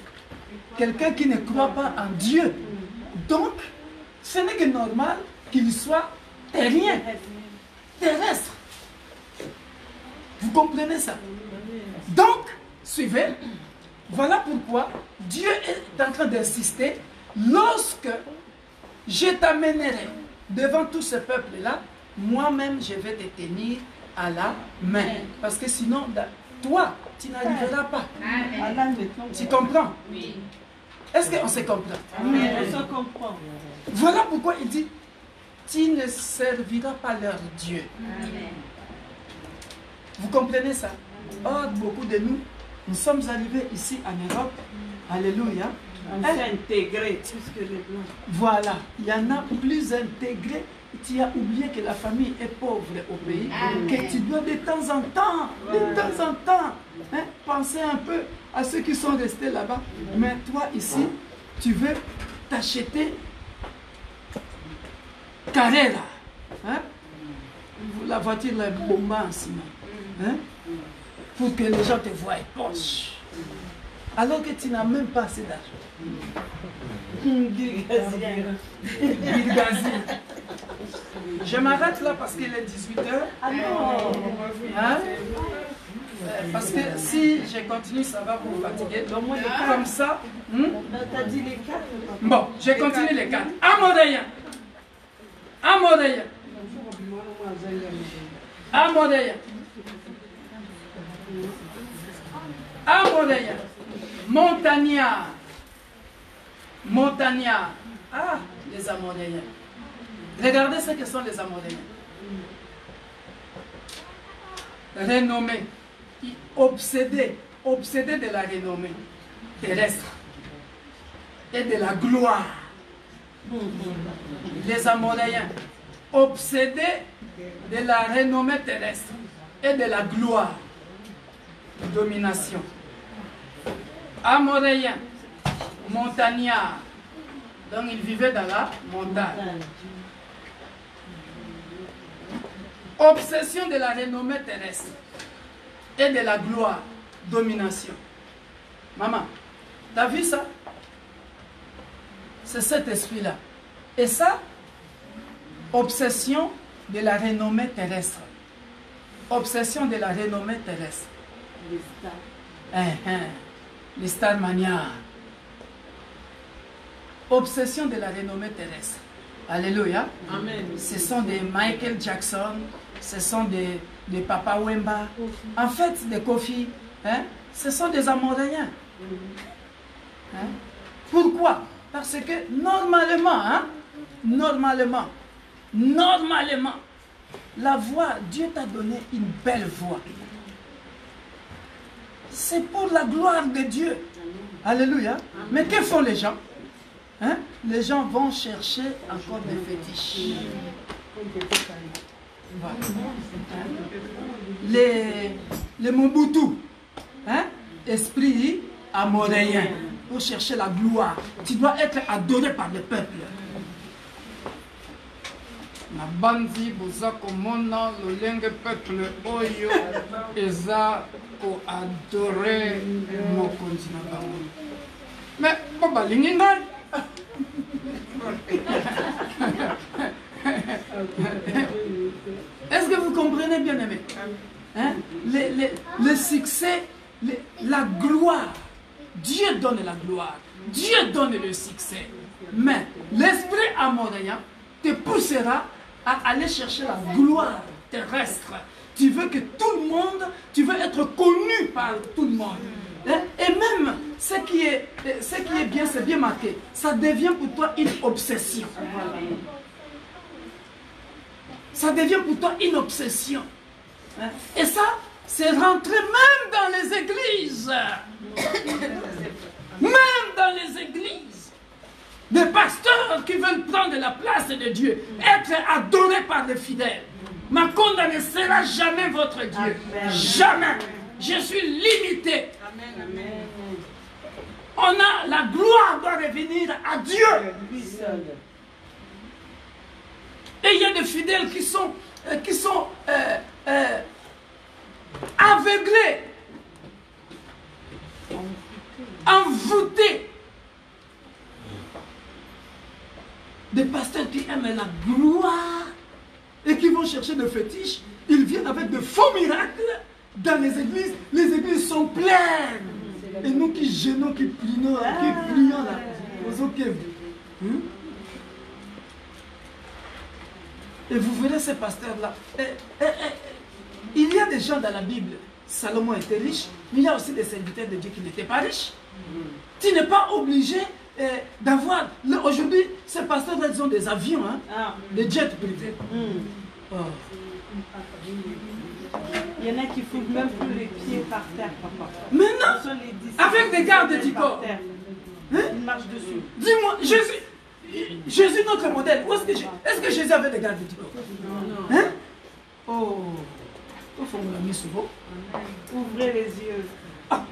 Quelqu'un qui ne croit pas en Dieu. Donc, ce n'est que normal qu'il soit terrien, terrestre. Vous comprenez ça? Donc, suivez. Voilà pourquoi Dieu est en train d'insister. Lorsque je t'amènerai devant tout ce peuple-là, moi-même, je vais te tenir à la main. Parce que sinon, toi, tu n'arriveras pas. Tu comprends? Oui. Est-ce qu'on se comprend? Oui, on se comprend. Voilà pourquoi il dit, tu ne serviras pas leur Dieu. Amen. Vous comprenez ça? Or, beaucoup de nous, nous sommes arrivés ici en Europe. Alléluia. On s'est intégré plus que les blancs. Voilà. Il y en a plus intégrés. Tu as oublié que la famille est pauvre au pays. Que tu dois de temps en temps, hein, penser un peu à ceux qui sont restés là-bas. Mais toi ici, tu veux t'acheter Carrera. Hein? La voiture, la bomba en ciment. Hein? Pour que les gens te voient poche. Alors que tu n'as même pas assez d'argent. Je m'arrête là parce qu'il est 18h. Ah non. Hein? Parce que si je continue, ça va vous fatiguer. Donc moi, comme ça. T'as dit les 4. Bon, je continue les 4. Amoréen. Montagnard. Ah, les Amoréens. Regardez ce que sont les Amoréens. Renommés, obsédés de la renommée terrestre et de la gloire. Les Amoréens, obsédés de la renommée terrestre et de la gloire, domination. Amoréens, montagnards, donc ils vivaient dans la montagne. Obsession de la renommée terrestre et de la gloire, domination. Maman, t'as vu ça? C'est cet esprit-là. Et ça, obsession de la renommée terrestre. Obsession de la renommée terrestre. Les stars. Les stars manières. Obsession de la renommée terrestre. Alléluia. Amen. Ce sont des Michael Jackson, ce sont des Papa Wemba, en fait des Kofi. Hein? Ce sont des Amoréens. Hein? Pourquoi? Parce que normalement, la voix, Dieu t'a donné une belle voix. C'est pour la gloire de Dieu. Alléluia. Mais que font les gens? Hein? Les gens vont chercher encore des fétiches. Voilà. Les Mobutu, hein? Esprit amoréen, pour chercher la gloire. Tu dois être adoré par le peuple. Na bandi boza komona lolenge peuple oyo eza ko adorer mokonzi na bango. Mais baba lingi ngai. Est-ce que vous comprenez bien aimé? Hein? Le succès, la gloire Dieu donne la gloire. Dieu donne le succès. Mais l'esprit amoréen te poussera à aller chercher la gloire terrestre. Tu veux que tout le monde, tu veux être connu par tout le monde. Et même ce qui est bien, c'est bien marqué. Ça devient pour toi une obsession. Ça devient pour toi une obsession. Et ça, c'est rentré même dans les églises. Même dans les églises. Des pasteurs qui veulent prendre la place de Dieu, être adorés par les fidèles. Makonda ne sera jamais votre Dieu. Amen. Jamais. Je suis limité. Amen. On a la gloire doit revenir à Dieu. Et il y a des fidèles qui sont aveuglés, envoûtés. Des pasteurs qui aiment la gloire et qui vont chercher des fétiches. Ils viennent avec de faux miracles dans les églises. Les églises sont pleines. Et nous qui gênons, qui plions là, aux okev. Et vous verrez ces pasteurs-là. Il y a des gens dans la Bible, Salomon était riche, mais il y a aussi des serviteurs de Dieu qui n'étaient pas riches. Tu n'es pas obligé d'avoir... Aujourd'hui, ces pasteurs-là, ils ont des avions, hein, des jets privés. Oh. Il y en a qui foutent même plus les pieds par terre, papa. Maintenant, avec des gardes du corps. Ils marchent dessus. Dis-moi, Jésus, notre modèle, est-ce que Jésus avait des gardes du corps? Non. Hein? Oh, il faut me la mettre souvent. Ouvrez les yeux. Ah.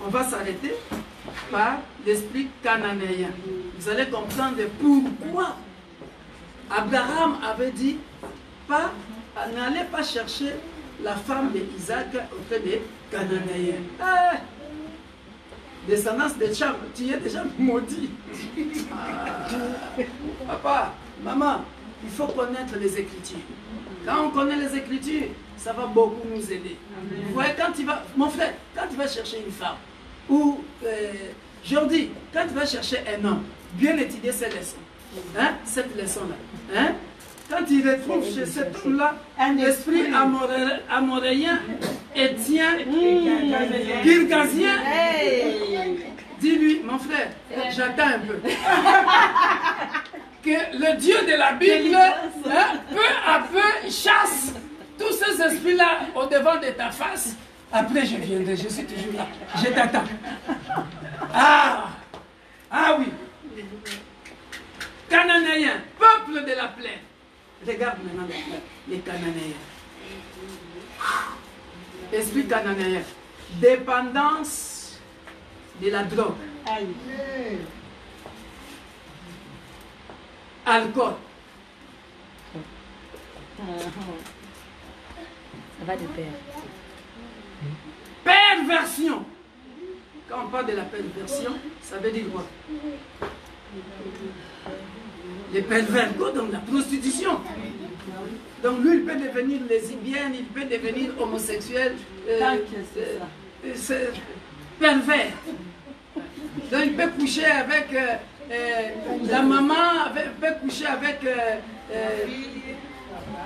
On va s'arrêter par l'esprit cananéen. Vous allez comprendre pourquoi Abraham avait dit n'allez pas chercher la femme d'Isaac auprès des Cananéens. Descendance de Cham, tu es déjà maudit. Papa, maman, il faut connaître les Écritures. Quand on connaît les Écritures, ça va beaucoup nous aider. Vous voyez, quand tu vas, mon frère, quand tu vas chercher une femme, ou Jordi, quand tu vas chercher un homme, bien étudier ces leçons, hein, cette leçon-là, hein, quand il retrouve chez cet homme-là un esprit amoréen, éthien, girgasien, dis-lui, mon frère, j'attends un peu. Que le Dieu de la Bible, hein, peu à peu, chasse tous ces esprits-là au devant de ta face. Après, je viendrai, je suis toujours là. Je t'attends. Ah oui. Cananéens, peuple de la plaine. Regarde maintenant les Cananéens. Esprit cananéen. Dépendance de la drogue. Alcool. Ça va de pair. Perversion. Quand on parle de la perversion, ça veut dire quoi? Les pervers, quoi, donc la prostitution. Donc lui, il peut devenir lesbienne, il peut devenir homosexuel. C'est pervers. Donc il peut coucher avec la maman, il peut coucher avec...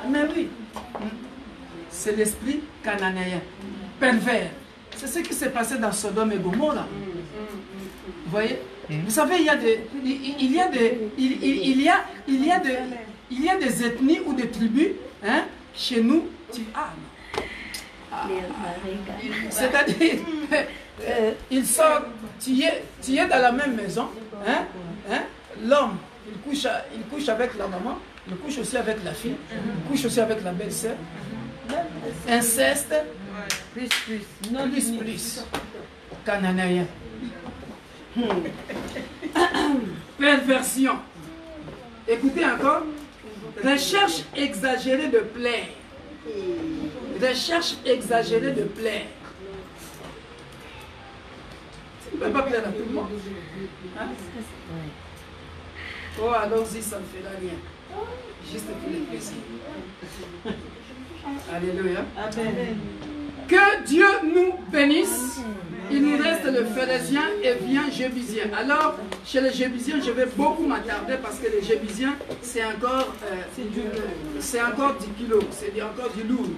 mais oui, c'est l'esprit cananéen, pervers. C'est ce qui s'est passé dans Sodome et Gomorrhe. Vous voyez? Vous savez, il y a des ethnies ou des tribus, hein, chez nous, c'est-à-dire, ils sortent, tu es dans la même maison, hein, l'homme, il couche avec la maman, il couche aussi avec la fille, il couche aussi avec la belle-sœur, inceste, plus, cananéen. Perversion. Écoutez encore. Recherche exagérée de plaire. Recherche exagérée de plaire. Tu ne peux pas plaire à tout le monde. Hein? Oh, allons-y, ça ne fera rien. Juste pour le plaisir. Alléluia. Amen. Que Dieu nous bénisse. Il nous reste le Phérézien et bien Jébusien. Alors, chez les Jébusiens, je vais beaucoup m'attarder parce que les Jébusiens, c'est encore 10 kilos, c'est encore du lourd.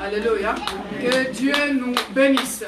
Alléluia. Que Dieu nous bénisse.